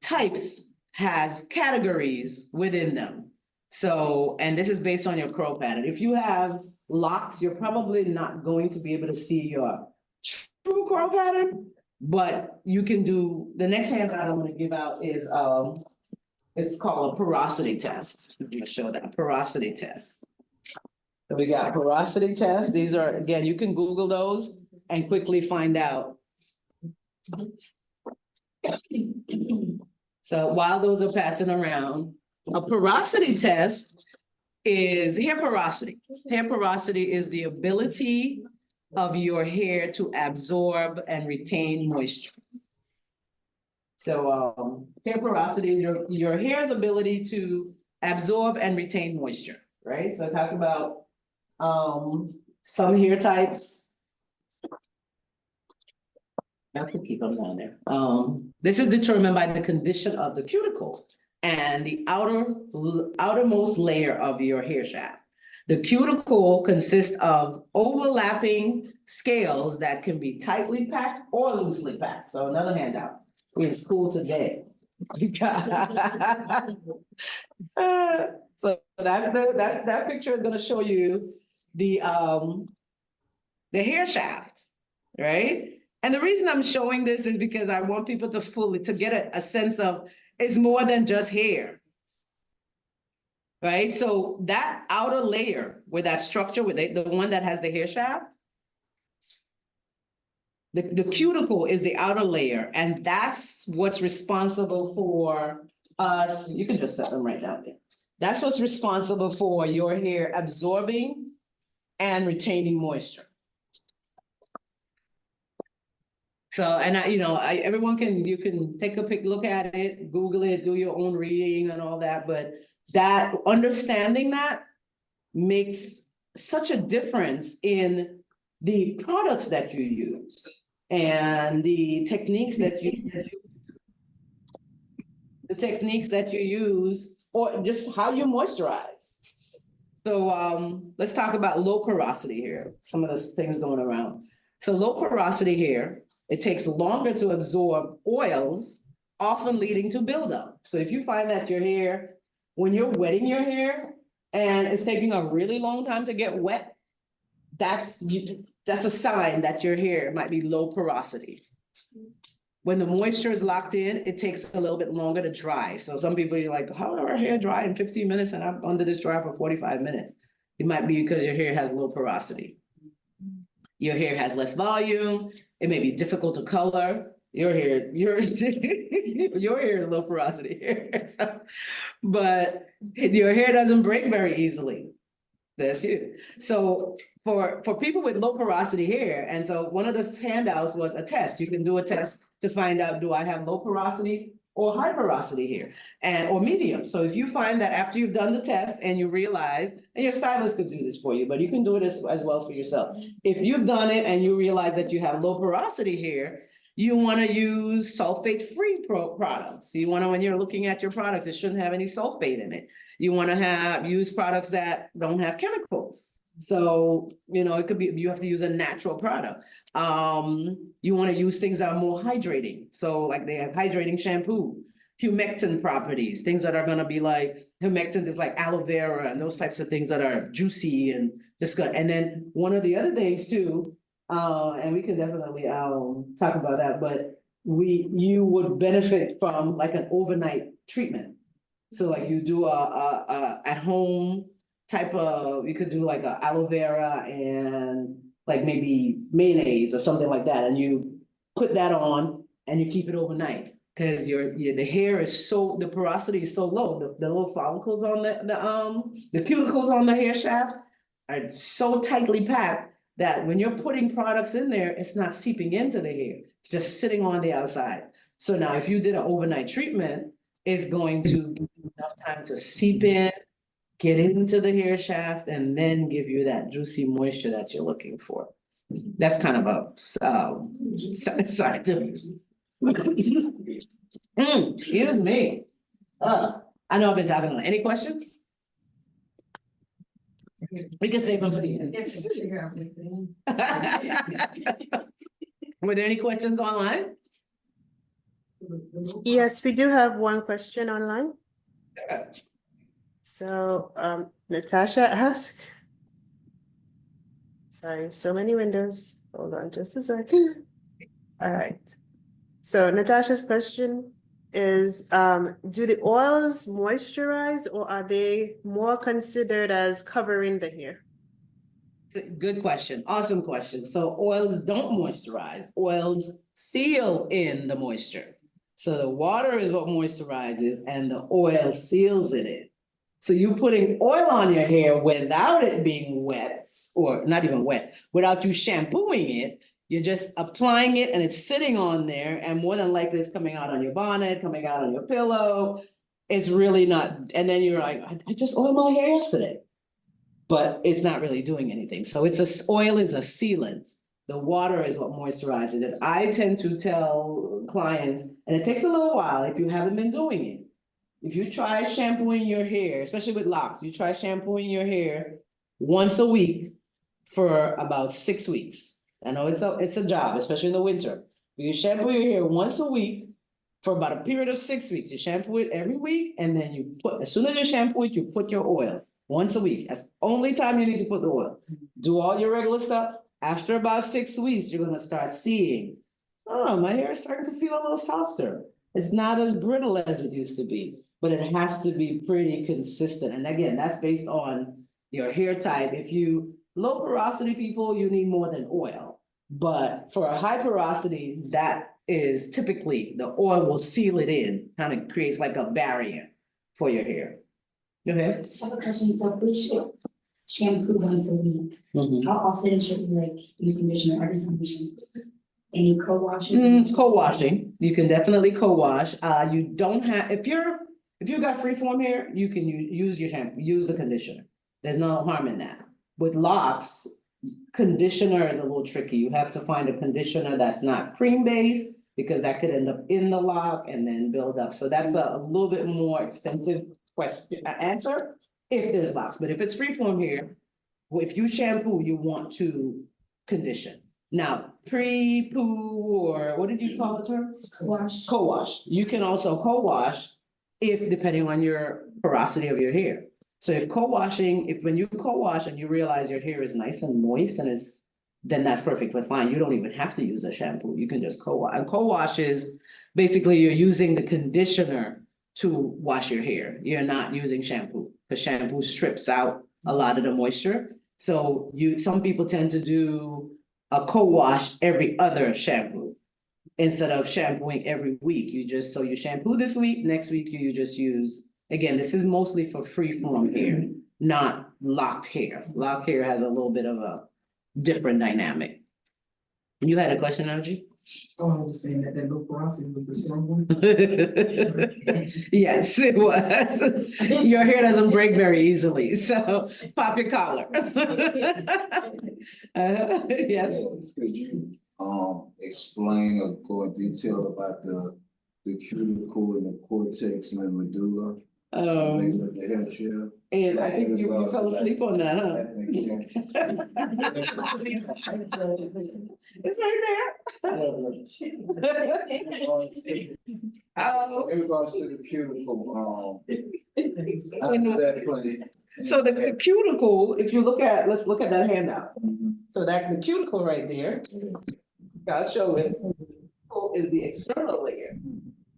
types has categories within them. So, and this is based on your curl pattern. If you have locks, you're probably not going to be able to see your true curl pattern, but you can do, the next handout I'm going to give out is, it's called a porosity test. I'm going to show that porosity test. So we got porosity test. These are, again, you can Google those and quickly find out. So while those are passing around, a porosity test is hair porosity. Hair porosity is the ability of your hair to absorb and retain moisture. So hair porosity is your hair's ability to absorb and retain moisture, right? So talk about some hair types. I can keep them down there. This is determined by the condition of the cuticle and the outermost layer of your hair shaft. The cuticle consists of overlapping scales that can be tightly packed or loosely packed. So another handout. We're in school today. So that picture is going to show you the hair shaft, right? And the reason I'm showing this is because I want people to get a sense of it's more than just hair. Right? So that outer layer with that structure, with the one that has the hair shaft, the cuticle is the outer layer, and that's what's responsible for us. You can just set them right down there. That's what's responsible for your hair absorbing and retaining moisture. So, and everyone you can take a quick look at it, Google it, do your own reading and all that, but that understanding that makes such a difference in the products that you use and the techniques that you use, or just how you moisturize. So let's talk about low porosity here, some of the things going around. So low porosity hair, it takes longer to absorb oils, often leading to buildup. So if you find that your hair, when you're wetting your hair and it's taking a really long time to get wet, that's a sign that your hair might be low porosity. When the moisture is locked in, it takes a little bit longer to dry. So some people are like, how do our hair dry in 15 minutes and I'm under this dryer for 45 minutes? It might be because your hair has low porosity. Your hair has less volume. It may be difficult to color. Your hair is low porosity hair. So, but your hair doesn't break very easily. That's you. So for people with low porosity hair, and so one of the handouts was a test. You can do a test to find out, do I have low porosity or high porosity hair, or medium. So if you find that after you've done the test and you realize, and your stylist could do this for you, but you can do it as well for yourself. If you've done it and you realize that you have low porosity hair, You want to use sulfate-free products. You want to, when you're looking at your products, it shouldn't have any sulfate in it. You want to use products that don't have chemicals. So, you know, it could be, you have to use a natural product. You want to use things that are more hydrating. So like they have hydrating shampoo, humectant properties, things that are going to be like, humectant is like aloe vera and those types of things that are juicy and just good. And then one of the other things too, and we can definitely talk about that, but you would benefit from like an overnight treatment. So like you do a at home type of, you could do like a aloe vera and like maybe mayonnaise or something like that, and you put that on and you keep it overnight. Cause the hair is so, the porosity is so low, the little follicles on the cuticles on the hair shaft are so tightly packed that when you're putting products in there, it's not seeping into the hair. It's just sitting on the outside. So now if you did an overnight treatment, it's going to give you enough time to seep in, get into the hair shaft, and then give you that juicy moisture that you're looking for. That's kind of a scientific. Excuse me. I know I've been talking on. Any questions? We can save them for the end. Were there any questions online? Yes, we do have one question online. So, Natasha asked. Sorry, so many windows. Hold on just a second. All right. So Natasha's question is, do the oils moisturize or are they more considered as covering the hair? Good question. Awesome question. So oils don't moisturize. Oils seal in the moisture. So the water is what moisturizes and the oil seals it in. So you putting oil on your hair without it being wet, or not even wet, without you shampooing it, you're just applying it and it's sitting on there, and more than likely it's coming out on your bonnet, coming out on your pillow. It's really not, and then you're like, I just oiled my hair yesterday. But it's not really doing anything. So oil is a sealant. The water is what moisturizes it. I tend to tell clients, and it takes a little while if you haven't been doing it. If you try shampooing your hair, especially with locks, you try shampooing your hair once a week for about 6 weeks. I know it's a job, especially in the winter. You shampoo your hair once a week for about a period of 6 weeks. You shampoo it every week, and then you put, as soon as you shampoo it, you put your oils once a week. That's the only time you need to put the oil. Do all your regular stuff. After about 6 weeks, you're gonna start seeing, oh, my hair is starting to feel a little softer. It's not as brittle as it used to be, but it has to be pretty consistent. And again, that's based on your hair type. If you low porosity people, you need more than oil. But for a high porosity, that is typically the oil will seal it in, kind of creates like a barrier for your hair. Go ahead. I have a question. So if we should shampoo once a week, how often should we like use conditioner every time we shampoo? And you co-wash it? Co-washing, you can definitely co-wash. You don't have, if you got freeform hair, you can use your shampoo, use the conditioner. There's no harm in that. With locks, conditioner is a little tricky. You have to find a conditioner that's not cream-based, because that could end up in the lock and then build up. So that's a little bit more extensive answer if there's locks. But if it's freeform hair, if you shampoo, you want to condition. Now, pre-poo, or what did you call the term? Co-wash. Co-wash. You can also co-wash if, depending on your porosity of your hair. So if when you co-wash and you realize your hair is nice and moist and then that's perfectly fine. You don't even have to use a shampoo. You can just co-wash. And co-wash is basically you're using the conditioner to wash your hair. You're not using shampoo, because shampoo strips out a lot of the moisture. So some people tend to do a co-wash every other shampoo instead of shampooing every week. You shampoo this week, next week you just use, again, this is mostly for free-form hair, not locked hair. Locked hair has a little bit of a different dynamic. You had a question, Archie? Oh, I was just saying that low porosity was the strong one. Yes, it was. Your hair doesn't break very easily, so pop your collar. Yes. Could you explain or go in detail about the cuticle and the cortex and the medulla? The hair chair? And I think you fell asleep on that, huh? That makes sense. It's right there. In regards to the cuticle, how does that play? So the cuticle, if you look at, let's look at that handout. So that the cuticle right there, I'll show it, is the external layer.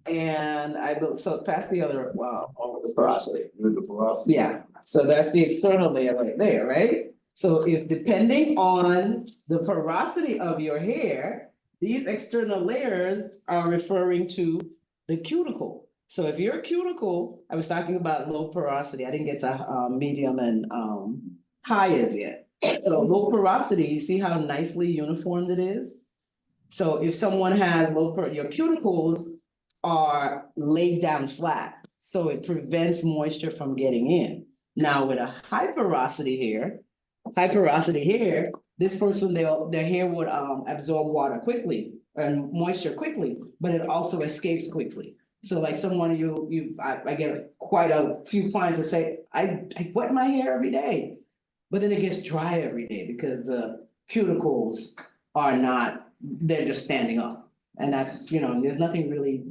And I built, so past the other, wow, the porosity. With the porosity? Yeah, so that's the external layer right there, right? So if depending on the porosity of your hair, these external layers are referring to the cuticle. So if your cuticle, I was talking about low porosity, I didn't get to medium and high as yet. So low porosity, you see how nicely uniformed it is? So if someone has your cuticles are laid down flat, so it prevents moisture from getting in. Now with a high porosity hair, this person, their hair would absorb water quickly and moisture quickly, but it also escapes quickly. So like someone I get quite a few clients that say, I wet my hair every day, but then it gets dry every day because the cuticles are not, they're just standing up. And that's, there's nothing really,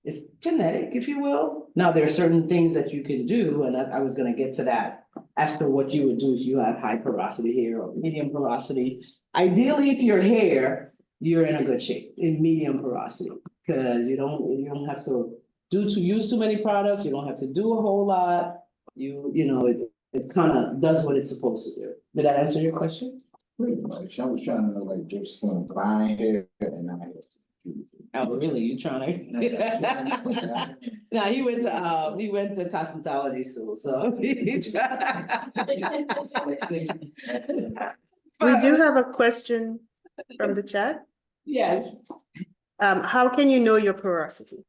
it's genetic, if you will. Now, there are certain things that you can do, and I was gonna get to that as to what you would do if you have high porosity hair or medium porosity. Ideally, if your hair, you're in a good shape, in medium porosity, because you don't have to use too many products, you don't have to do a whole lot. It kind of does what it's supposed to do. Did that answer your question? Pretty much. I was trying to know like just from fine hair and I have to. Oh, really? You trying to? No, he went to cosmetology school, so. We do have a question from the chat. Yes, How can you know your porosity?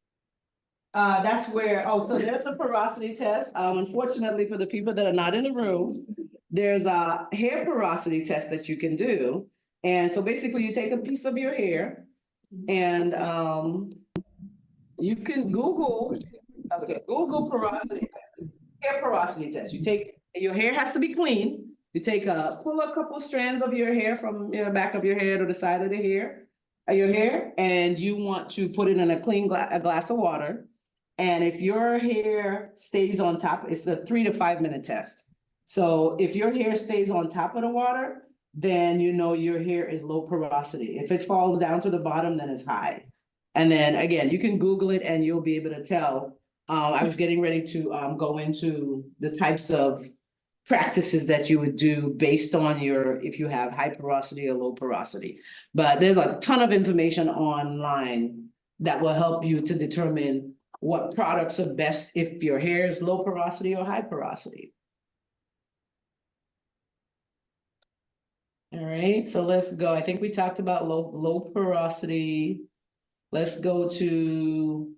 that's where, so there's a porosity test. Unfortunately, for the people that are not in the room, there's a hair porosity test that you can do. And so basically you take a piece of your hair and you can Google porosity test, hair porosity test. Your hair has to be clean. You pull a couple strands of your hair from the back of your head or the side of your hair, and you want to put it in a clean glass of water. And if your hair stays on top, it's a 3 to 5 minute test. So if your hair stays on top of the water, then your hair is low porosity. If it falls down to the bottom, then it's high. And then again, you can Google it and you'll be able to tell. I was getting ready to go into the types of practices that you would do based on if you have high porosity or low porosity. But there's a ton of information online that will help you to determine what products are best if your hair is low porosity or high porosity. All right, so let's go. I think we talked about low porosity. Let's go to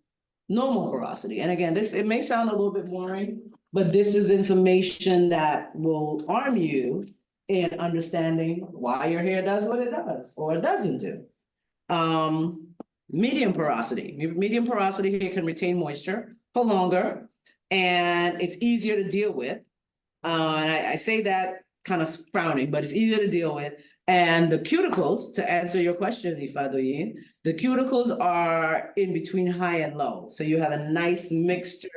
normal porosity. And again, it may sound a little bit boring, but this is information that will arm you in understanding why your hair does what it does or it doesn't do. Medium porosity. Medium porosity hair can retain moisture for longer, and it's easier to deal with. And I say that kind of frowning, but it's easier to deal with. And the cuticles, to answer your question, Ifadoyin, the cuticles are in between high and low. So you have a nice mixture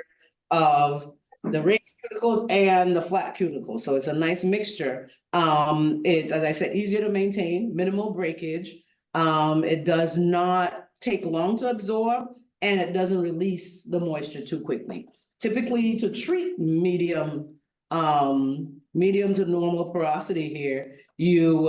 of the raised cuticles and the flat cuticles. So it's a nice mixture. It's, as I said, easier to maintain, minimal breakage. It does not take long to absorb, and it doesn't release the moisture too quickly. Typically, to treat medium to normal porosity here, you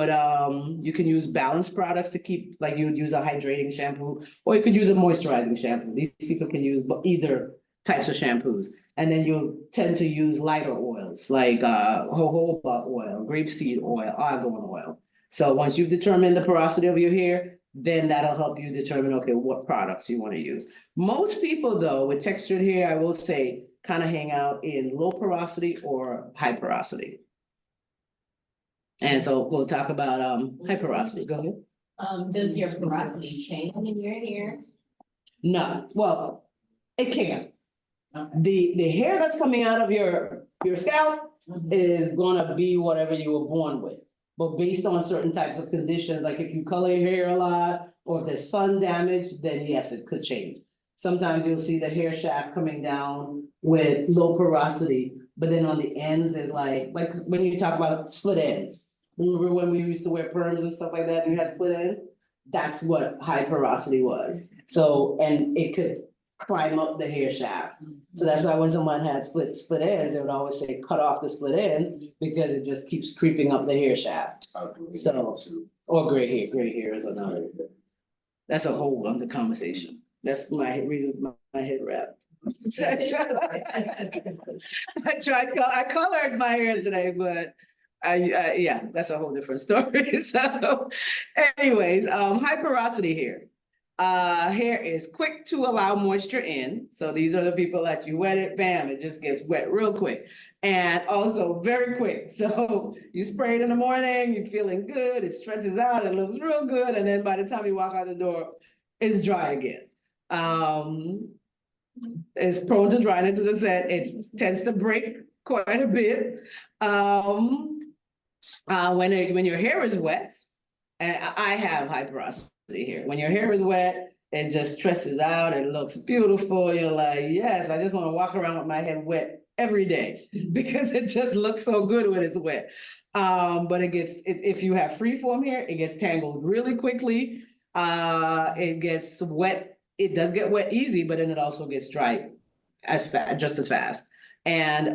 can use balanced products to keep, like you would use a hydrating shampoo, or you could use a moisturizing shampoo. These people can use either types of shampoos. And then you'll tend to use lighter oils like jojoba oil, grapeseed oil, argan oil. So once you've determined the porosity of your hair, then that'll help you determine, okay, what products you want to use. Most people though, with textured hair, I will say, kind of hang out in low porosity or high porosity. And so we'll talk about high porosity. Go ahead. Does your porosity change when you're here? No, well, it can. The hair that's coming out of your scalp is gonna be whatever you were born with. But based on certain types of conditions, like if you color your hair a lot, or if there's sun damage, then yes, it could change. Sometimes you'll see the hair shaft coming down with low porosity, but then on the ends, there's like when you talk about split ends. Remember when we used to wear perms and stuff like that, and you had split ends? That's what high porosity was. So, and it could climb up the hair shaft. So that's why when someone had split ends, they would always say, cut off the split end, because it just keeps creeping up the hair shaft. So, or gray hair is another. That's a whole other conversation. That's my reason, my head wrap. I colored my hair today, but yeah, that's a whole different story. So anyways, high porosity hair. Hair is quick to allow moisture in. So these are the people that you wet it, bam, it just gets wet real quick. And also very quick. So you spray it in the morning, you're feeling good, it stretches out, it looks real good. And then by the time you walk out the door, it's dry again. It's prone to dryness, as I said, it tends to break quite a bit. When your hair is wet, and I have high porosity hair. When your hair is wet, it just stresses out, it looks beautiful. You're like, yes, I just want to walk around with my head wet every day because it just looks so good when it's wet. But if you have freeform hair, it gets tangled really quickly. It gets wet. It does get wet easy, but then it also gets dry just as fast. And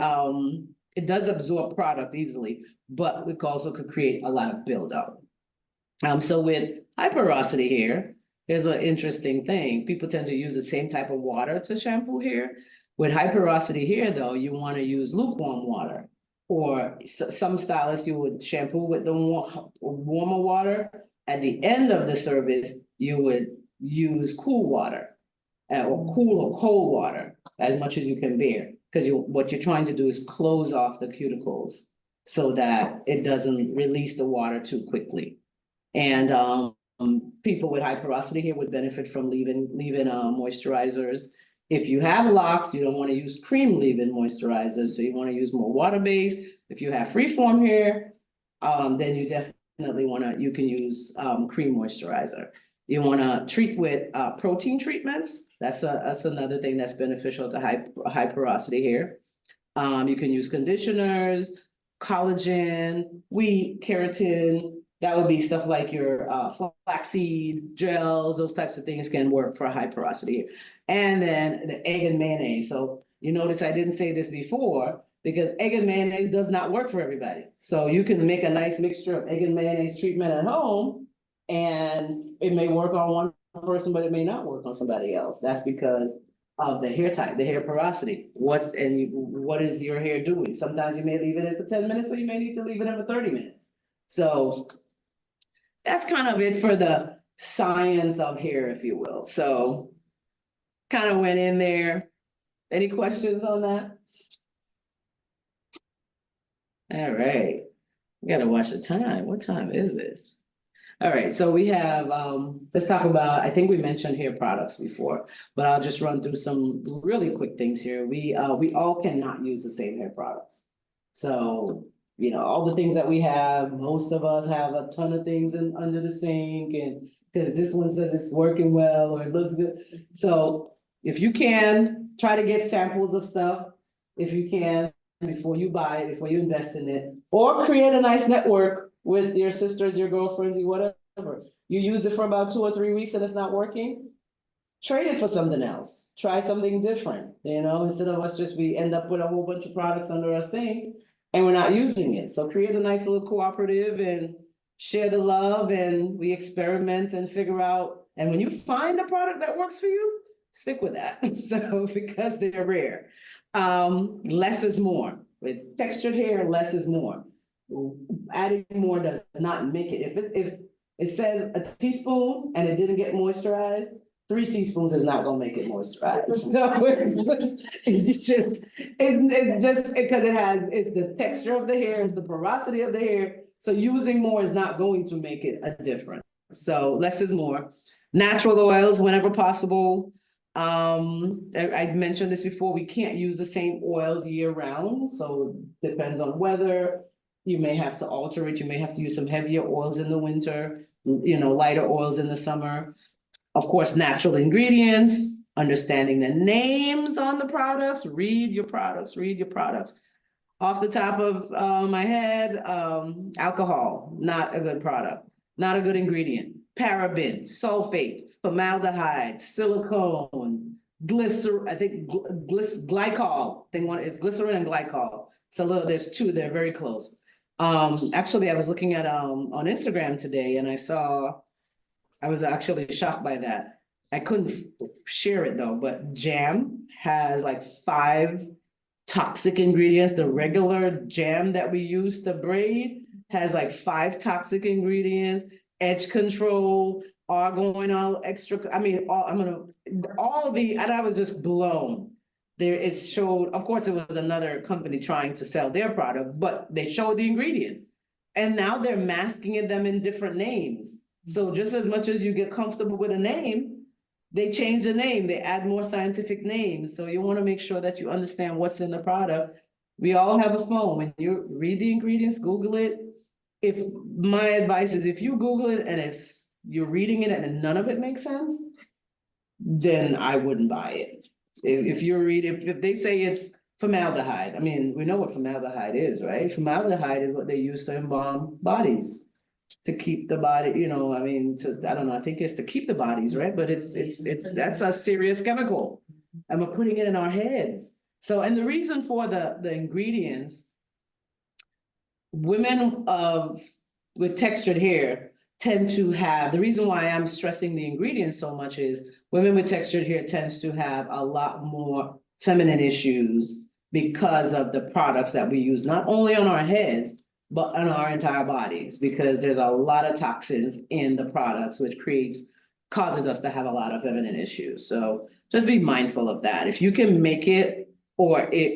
it does absorb product easily, but it also could create a lot of buildup. So with high porosity hair, here's an interesting thing. People tend to use the same type of water to shampoo hair. With high porosity hair, though, you want to use lukewarm water. Or some stylists, you would shampoo with the warmer water. At the end of the service, you would use cool water, or cool or cold water, as much as you can bear. Because what you're trying to do is close off the cuticles so that it doesn't release the water too quickly. And people with high porosity hair would benefit from leave-in moisturizers. If you have locks, you don't want to use cream leave-in moisturizers, so you want to use more water-based. If you have freeform hair, then you definitely you can use cream moisturizer. You want to treat with protein treatments. That's another thing that's beneficial to high porosity hair. You can use conditioners, collagen, wheat, keratin. That would be stuff like your flaxseed gels, those types of things can work for high porosity hair. And then the egg and mayonnaise. So you notice I didn't say this before because egg and mayonnaise does not work for everybody. So you can make a nice mixture of egg and mayonnaise treatment at home, and it may work on one person, but it may not work on somebody else. That's because of the hair type, the hair porosity. What is your hair doing? Sometimes you may leave it in for 10 minutes, or you may need to leave it in for 30 minutes. So that's kind of it for the science of hair, if you will. So kind of went in there. Any questions on that? All right. We gotta watch the time. What time is it? All right, so we have, let's talk about, I think we mentioned hair products before, but I'll just run through some really quick things here. We all cannot use the same hair products. So, all the things that we have, most of us have a ton of things under the sink, and because this one says it's working well or it looks good. So if you can, try to get samples of stuff, if you can, before you buy it, before you invest in it, or create a nice network with your sisters, your girlfriends, whatever. You used it for about 2 or 3 weeks and it's not working, trade it for something else. Try something different, instead of we end up with a whole bunch of products under our sink and we're not using it. So create a nice little cooperative and share the love, and we experiment and figure out. And when you find a product that works for you, stick with that. So because they're rare, less is more. With textured hair, less is more. Adding more does not make it. If it says a teaspoon and it didn't get moisturized, 3 teaspoons is not gonna make it moisturized. So it's just because it's the texture of the hair, it's the porosity of the hair. So using more is not going to make it a difference. So less is more. Natural oils whenever possible. I mentioned this before, we can't use the same oils year round, so depends on weather. You may have to alter it, you may have to use some heavier oils in the winter, lighter oils in the summer. Of course, natural ingredients, understanding the names on the products, read your products. Off the top of my head, alcohol, not a good product, not a good ingredient. Paraben, sulfate, formaldehyde, silicone, glycerin, I think glycol. Thing one is glycerin and glycol. So there's two, they're very close. Actually, I was looking at on Instagram today and I was actually shocked by that. I couldn't share it though, but jam has like 5 toxic ingredients. The regular jam that we use to braid has like 5 toxic ingredients, edge control, argan oil, extra, I mean, and I was just blown. It showed, of course, it was another company trying to sell their product, but they showed the ingredients. And now they're masking them in different names. So just as much as you get comfortable with a name, they change the name, they add more scientific names. So you want to make sure that you understand what's in the product. We all have a phone. When you read the ingredients, Google it. My advice is if you Google it and you're reading it and none of it makes sense, then I wouldn't buy it. If they say it's formaldehyde, I mean, we know what formaldehyde is, right? Formaldehyde is what they use to embalm bodies, to keep the body, I don't know, I think it's to keep the bodies, right? But that's a serious chemical. And we're putting it in our heads. So, and the reason for the ingredients, women with textured hair tend to have, the reason why I'm stressing the ingredients so much is women with textured hair tends to have a lot more feminine issues because of the products that we use, not only on our heads, but on our entire bodies, because there's a lot of toxins in the products, which causes us to have a lot of feminine issues. So just be mindful of that. If you can make it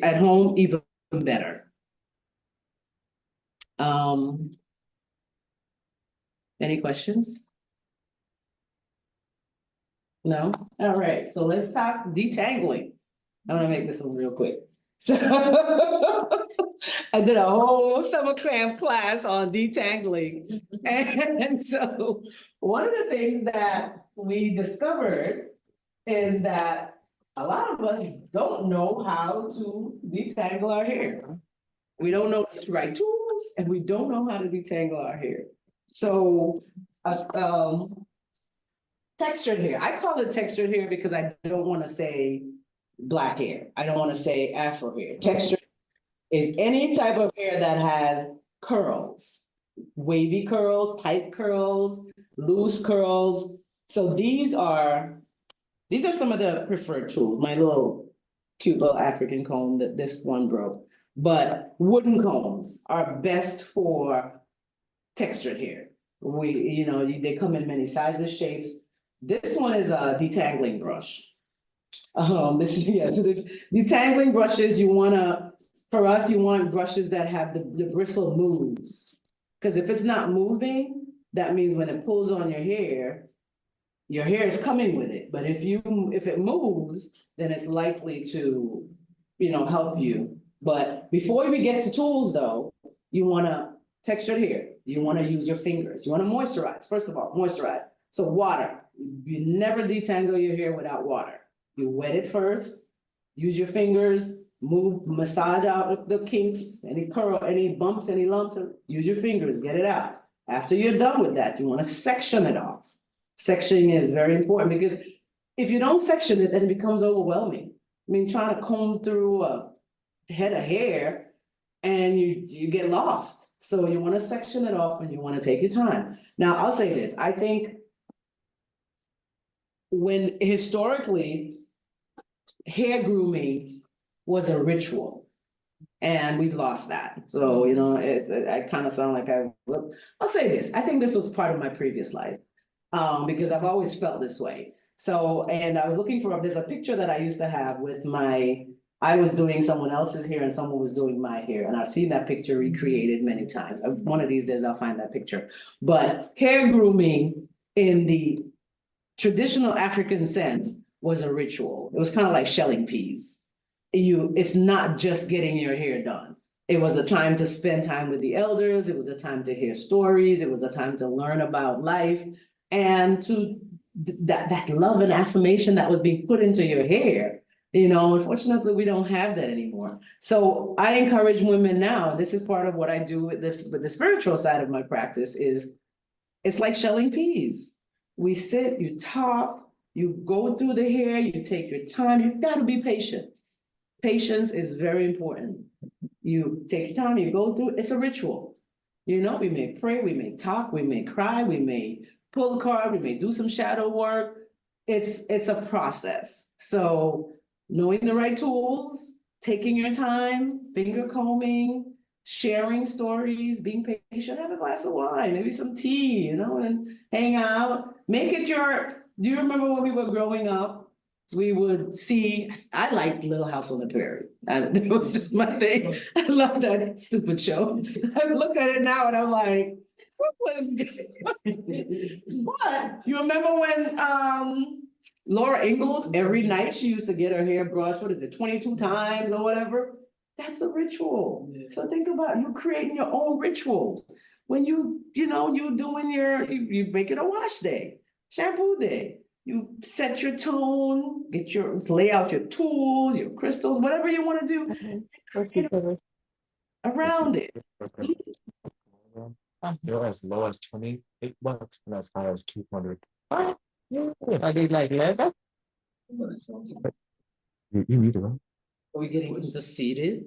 at home, even better. Any questions? No? All right, so let's talk detangling. I'm gonna make this one real quick. So I did a whole summer camp class on detangling. And so one of the things that we discovered is that a lot of us don't know how to detangle our hair. We don't know the right tools and we don't know how to detangle our hair. So textured hair, I call it textured hair because I don't want to say black hair. I don't want to say Afro hair. Textured is any type of hair that has curls, wavy curls, tight curls, loose curls. So these are some of the preferred tools. My cute little African comb that this one broke, but wooden combs are best for textured hair. They come in many sizes, shapes. This one is a detangling brush. So this detangling brushes, you want brushes that have the bristle moves. Because if it's not moving, that means when it pulls on your hair is coming with it. But if it moves, then it's likely to, help you. But before we get to tools though, you want to textured hair. You want to use your fingers. You want to moisturize. First of all, moisturize. So water. You never detangle your hair without water. You wet it first, use your fingers, massage out the kinks, any curl, any bumps, any lumps, use your fingers, get it out. After you're done with that, you want to section it off. Sectioning is very important because if you don't section it, then it becomes overwhelming. I mean, trying to comb through a head of hair and you get lost. So you want to section it off and you want to take your time. Now, I'll say this, I think when historically, hair grooming was a ritual and we've lost that. So, I kind of sound like I'll say this. I think this was part of my previous life because I've always felt this way. So, and I was looking there's a picture that I used to have with I was doing someone else's hair and someone was doing my hair. And I've seen that picture recreated many times. One of these days I'll find that picture. But hair grooming in the traditional African sense was a ritual. It was kind of like shelling peas. It's not just getting your hair done. It was a time to spend time with the elders. It was a time to hear stories. It was a time to learn about life and to that love and affirmation that was being put into your hair. You know, unfortunately, we don't have that anymore. So I encourage women now, and this is part of what I do with the spiritual side of my practice is, it's like shelling peas. We sit, you talk, you go through the hair, you take your time, you've got to be patient. Patience is very important. You take your time, you go through, it's a ritual. You know, we may pray, we may talk, we may cry, we may pull a card, we may do some shadow work. It's a process. So knowing the right tools, taking your time, finger combing, sharing stories, being patient, have a glass of wine, maybe some tea, you know, and hang out. Make it do you remember when we were growing up? We would see, I liked Little House on the Prairie. It was just my thing. I love that stupid show. I look at it now and I'm like, what was But you remember when Laura Ingalls, every night she used to get her hair brushed, 22 times or whatever? That's a ritual. So think about you creating your own rituals. When you doing you make it a wash day, shampoo day. You set your tone, lay out your tools, your crystals, whatever you want to do around it. You're as low as $28 and as high as 200. I did like less. You need it, right? Are we getting into seated?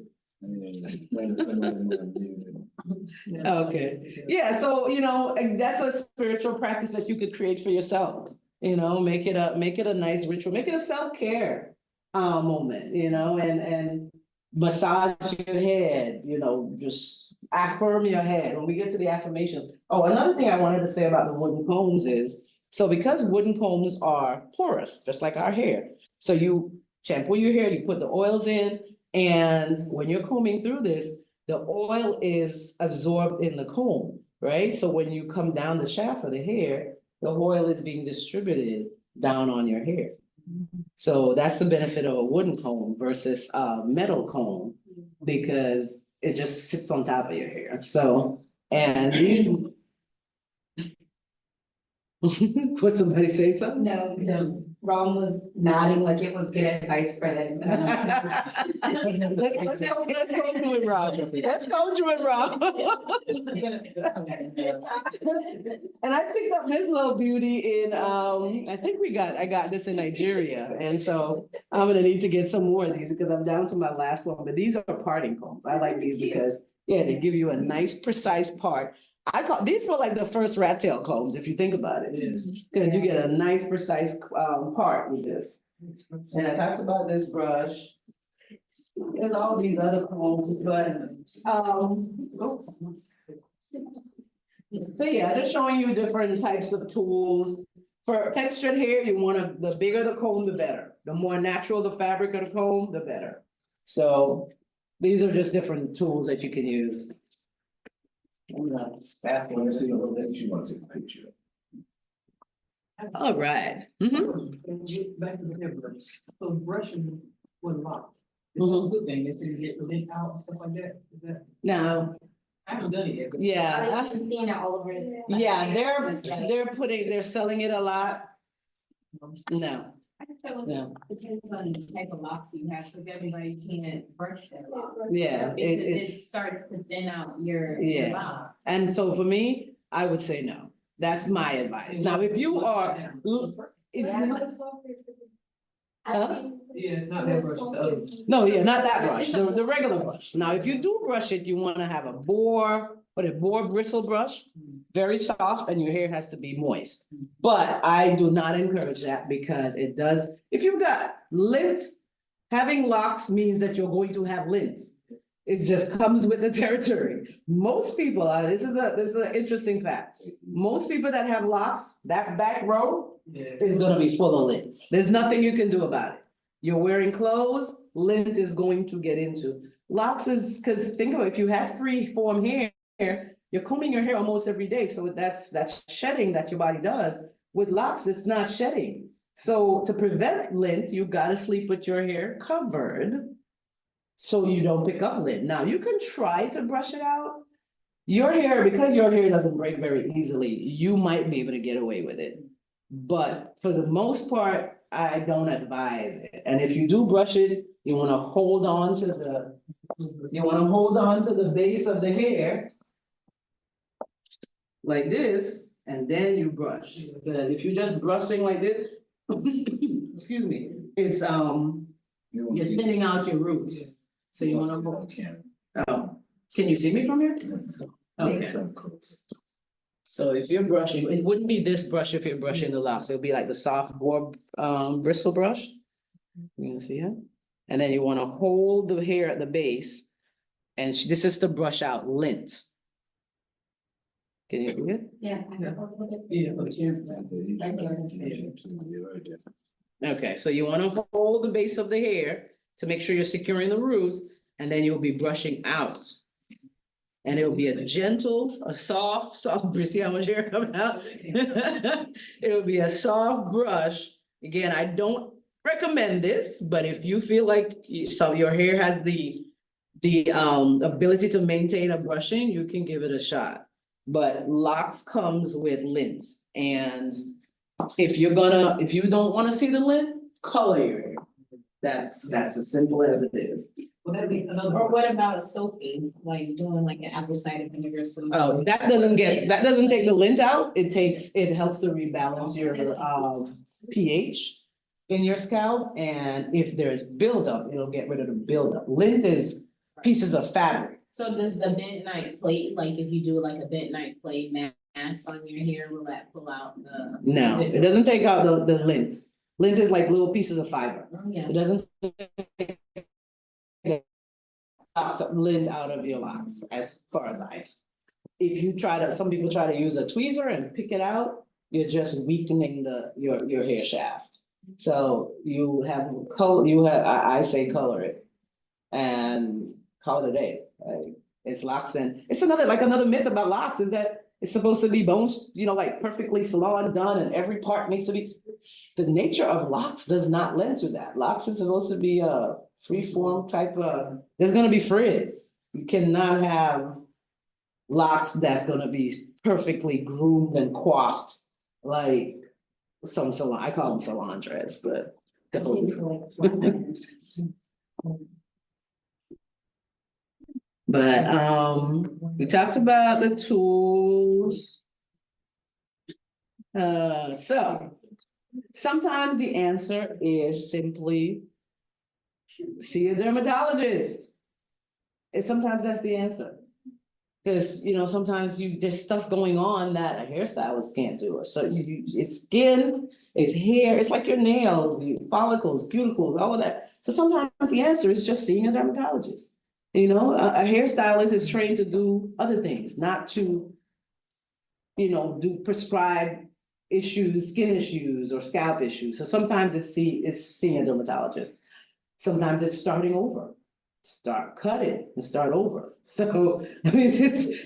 Okay, yeah, so that's a spiritual practice that you could create for yourself. Make it a nice ritual, make it a self-care moment, and massage your head, just affirm your head. When we get to the affirmation. Oh, another thing I wanted to say about the wooden combs is, so because wooden combs are porous, just like our hair. So you shampoo your hair, you put the oils in, and when you're combing through this, the oil is absorbed in the comb, right? So when you come down the shaft of the hair, the oil is being distributed down on your hair. So that's the benefit of a wooden comb versus a metal comb, because it just sits on top of your hair. So, and these. What, somebody say something? No, because Ron was nodding like it was good advice for him. Let's go through it, Rob. Let's go through it, Rob. And I picked up this little beauty in I think I got this in Nigeria, and so I'm gonna need to get some more of these because I'm down to my last one. But these are parting combs. I like these because they give you a nice precise part. These were like the first rat tail combs, if you think about it, because you get a nice precise part with this. And I talked about this brush. There's all these other combs, but so yeah, just showing you different types of tools. For textured hair, the bigger the comb, the better. The more natural the fabric of the comb, the better. So these are just different tools that you can use. Fast one, see a little bit, she wants a picture. All right. Back to the hair brush. So brushing with locks. It's a good thing, it's to get the lint out and stuff like that. Is that? Now, I haven't done it yet. But yeah. I've been seeing it all over. Yeah, they're selling it a lot. No. No. Depends on the type of locks you have, because everybody can't brush their locks. Yeah, Because it it's starts to thin out your Yeah. lock. and so for me, I would say no. That's my advice. Now, if you are. Huh? Yeah, it's not that brush, the other. No, yeah, not that brush, the regular brush. Now, if you do brush it, you wanna have a boar bristle brush, very soft, and your hair has to be moist. But I do not encourage that because it does, if you've got lint, having locks means that you're going to have lint. It just comes with the territory. Most people, this is an interesting fact. Most people that have locks, that back row is gonna be full of lint. There's nothing you can do about it. You're wearing clothes, lint is going to get into. Locks is, because think about it, if you have free form hair, you're combing your hair almost every day. So that's shedding that your body does. with locks, it's not shedding. So to prevent lint, you gotta sleep with your hair covered. So you don't pick up lint. Now, you can try to brush it out. Your hair, because your hair doesn't break very easily, you might be able to get away with it. But for the most part, I don't advise it. And if you do brush it, you wanna hold on to the base of the hair. Like this, and then you brush. Because if you're just brushing like this, excuse me, it's you're thinning out your roots. So you wanna, can you see me from here? Okay. So if you're brushing, it wouldn't be this brush if you're brushing the locks, it'll be like the soft boar bristle brush. You can see it? And then you wanna hold the hair at the base, and this is to brush out lint. Can you see it? Yeah. Okay, so you wanna hold the base of the hair to make sure you're securing the roots, and then you'll be brushing out. And it'll be a gentle, a soft, you see how much hair coming out? It'll be a soft brush. Again, I don't recommend this, but if you feel like your hair has the ability to maintain a brushing, you can give it a shot. But locks comes with lint, and if you don't wanna see the lint, color your hair. That's as simple as it is. Or what about a soaping, like doing like an apple cider vinegar soap? Oh, that doesn't take the lint out, it helps to rebalance your pH in your scalp, and if there's buildup, it'll get rid of the buildup. Lint is pieces of fabric. So does the midnight plate, like if you do like a midnight plate mask on your hair, will that pull out the? No, it doesn't take out the lint. Lint is like little pieces of fiber. Oh, yeah. It doesn't take lint out of your locks, as far as if you some people try to use a tweezer and pick it out, you're just weakening your hair shaft. So you have I say color it and call it a day. It's locks, and it's another myth about locks is that it's supposed to be bones, like perfectly salon done and every part needs to be. The nature of locks does not lend to that. Locks is supposed to be a free form type of, there's gonna be frizz. You cannot have locks that's gonna be perfectly groomed and coiffed like some salon, I call them salon dreads, but. But we talked about the tools. So sometimes the answer is simply see a dermatologist. And sometimes that's the answer. Because sometimes there's stuff going on that a hairstylist can't do. So it's skin, it's hair, it's like your nails, your follicles, cuticles, all of that. So sometimes the answer is just seeing a dermatologist. A hairstylist is trained to do other things, not to, do prescribed issues, skin issues or scalp issues. So sometimes it's seeing a dermatologist. Sometimes it's starting over, start cutting and start over. So,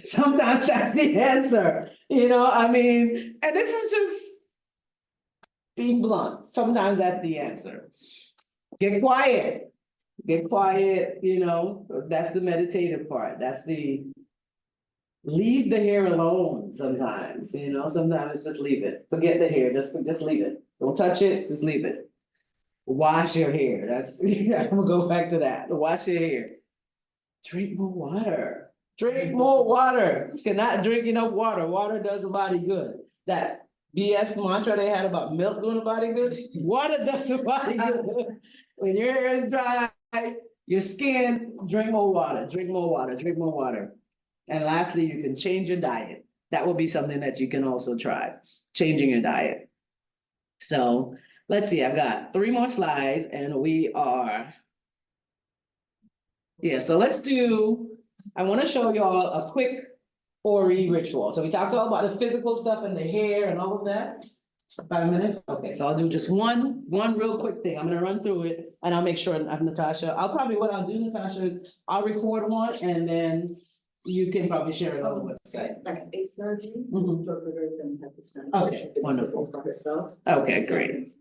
sometimes that's the answer, and this is just being blunt. Sometimes that's the answer. Get quiet. Get quiet, that's the meditative part. That's leave the hair alone sometimes, sometimes just leave it. Forget the hair, just leave it. Don't touch it, just leave it. Wash your hair. I'm gonna go back to that. Wash your hair. Drink more water. Drink more water. You cannot drink enough water. Water does the body good. That BS mantra they had about milk doing the body good. Water does the body good. When your hair is dry, your skin, drink more water, drink more water, drink more water. And lastly, you can change your diet. That will be something that you can also try, changing your diet. So let's see, I've got 3 more slides and so I want to show y'all a quick Ori ritual. So we talked all about the physical stuff and the hair and all of that. 5 minutes? Okay, so I'll do just one real quick thing. I'm gonna run through it and I'll make sure Natasha, what I'll do, Natasha, is I'll record one and then you can probably share it on the website. Like 8:30, Mhm. interpreters and type of stuff. Okay, wonderful. For herself. Okay, great.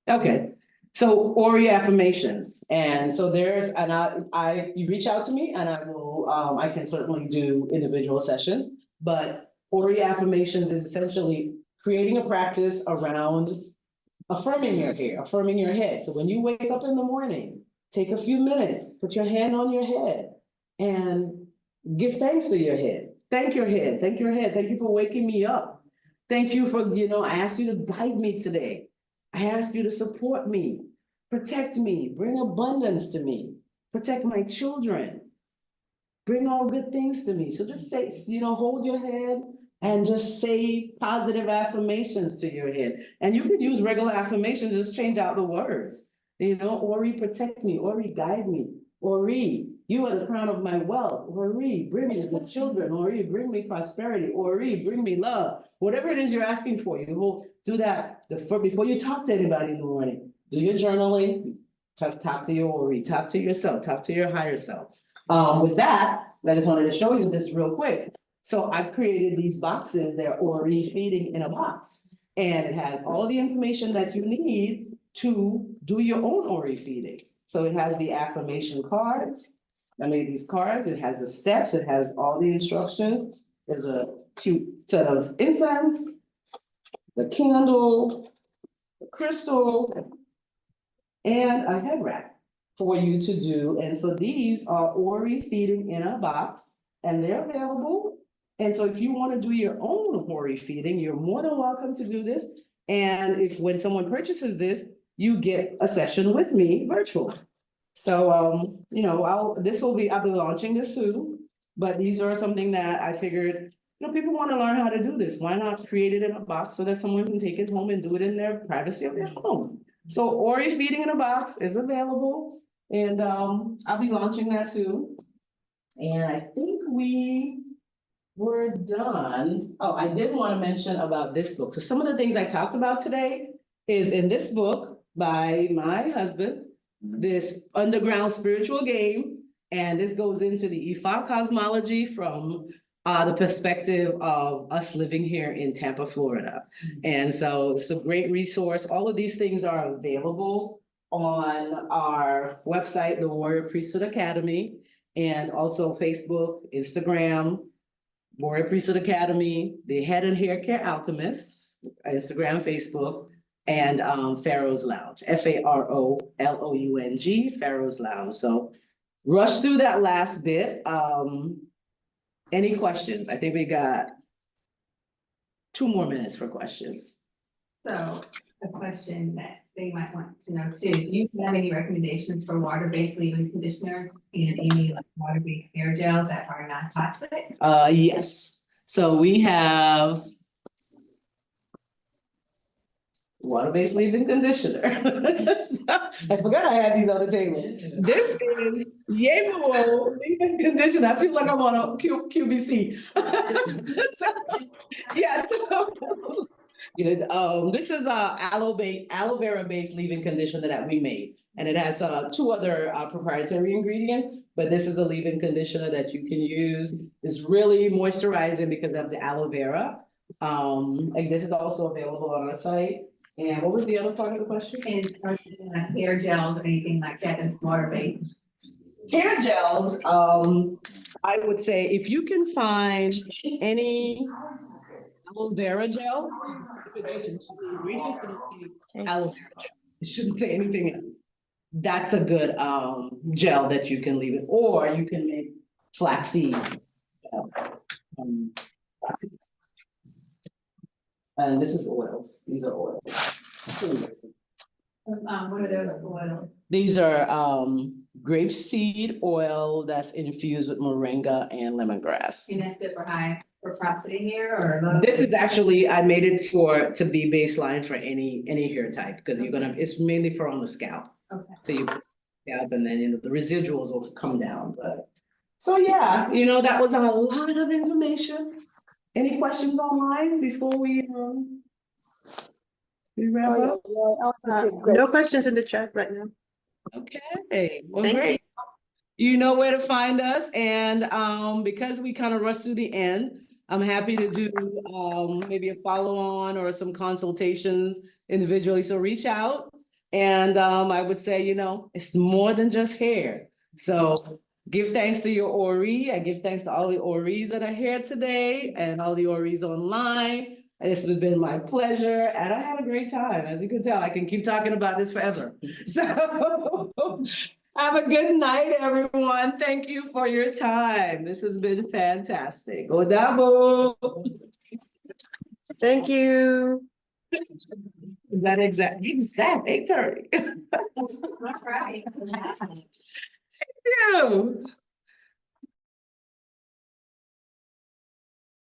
Okay, so Ori affirmations, and so there's, and you reach out to me and I will, I can certainly do individual sessions. But Ori affirmations is essentially creating a practice around affirming your hair, affirming your head. So when you wake up in the morning, take a few minutes, put your hand on your head and give thanks to your head. Thank your head, thank your head, thank you for waking me up. Thank you for, I asked you to guide me today. I ask you to support me, protect me, bring abundance to me, protect my children, bring all good things to me. So just say, hold your head and just say positive affirmations to your head. And you can use regular affirmations, just change out the words. Ori, protect me, Ori, guide me, Ori, you are the crown of my wealth, Ori, bring me good children, Ori, bring me prosperity, Ori, bring me love. Whatever it is you're asking for, you will do that before you talk to anybody in the morning. Do your journaling, talk to your Ori, talk to yourself, talk to your higher self. With that, I just wanted to show you this real quick. So I've created these boxes, they're Ori feeding in a box. And it has all the information that you need to do your own Ori feeding. So it has the affirmation cards. I made these cards, it has the steps, it has all the instructions. There's a cute set of incense, the candle, the crystal, and a head wrap for you to do. And so these are Ori feeding in a box, and they're available. And so if you want to do your own Ori feeding, you're more than welcome to do this. And when someone purchases this, you get a session with me virtually. So, I'll be launching this soon, but these are something that I figured, people want to learn how to do this. Why not create it in a box so that someone can take it home and do it in their privacy of their home? So Ori feeding in a box is available, and I'll be launching that soon. And I think we're done. Oh, I did want to mention about this book. So some of the things I talked about today is in this book by my husband, this underground spiritual game. And this goes into the Ifa cosmology from the perspective of us living here in Tampa, Florida. And so it's a great resource. All of these things are available on our website, the Warrior Priesthood Academy, and also Facebook, Instagram, Warrior Priesthood Academy, the Head and Hair Care Alchemists, Instagram, Facebook, and Pharaoh's Lounge, FAROLOUNG, Pharaoh's Lounge. So rush through that last bit. Any questions? I think we got 2 more minutes for questions. So a question that they might want to know too, do you have any recommendations for water-based leave-in conditioner and any water-based hair gels that are not toxic? Yes. So we have water-based leave-in conditioner. I forgot I had these on the table. This is Yemòó leave-in conditioner. I feel like I'm on a QBC. Yes. This is aloe vera based leave-in conditioner that we made, and it has 2 other proprietary ingredients. But this is a leave-in conditioner that you can use. It's really moisturizing because of the aloe vera. And this is also available on our site. And what was the other part of the question? And are there like hair gels or anything like that that's water-based? Hair gels, I would say if you can find any aloe vera gel, ingredients aloe vera gel. It shouldn't say anything else. That's a good gel that you can leave it, or you can make flaxseed. Flaxseed. And this is oils. These are oils. What are those oils? These are grapeseed oil that's infused with moringa and lemongrass. And that's good for prostate hair or low? This is actually, I made it to be baseline for any hair type, because it's mainly for on the scalp. Okay. So you put scalp and then the residuals will come down. But so yeah, that was a lot of information. Any questions online before we wrap up? No questions in the chat right now. Okay, well, Thank great. You know where to find us, and because we kind of rushed through the end, I'm happy to do maybe a follow-on or some consultations individually, so reach out. And I would say, you know, it's more than just hair. So give thanks to your Ori. I give thanks to all the Oris that are here today and all the Oris online. And this has been my pleasure, and I had a great time. As you can tell, I can keep talking about this forever. So have a good night, everyone. Thank you for your time. This has been fantastic. Odabo. Thank you. Is that exact 8:30? All right. Thank you.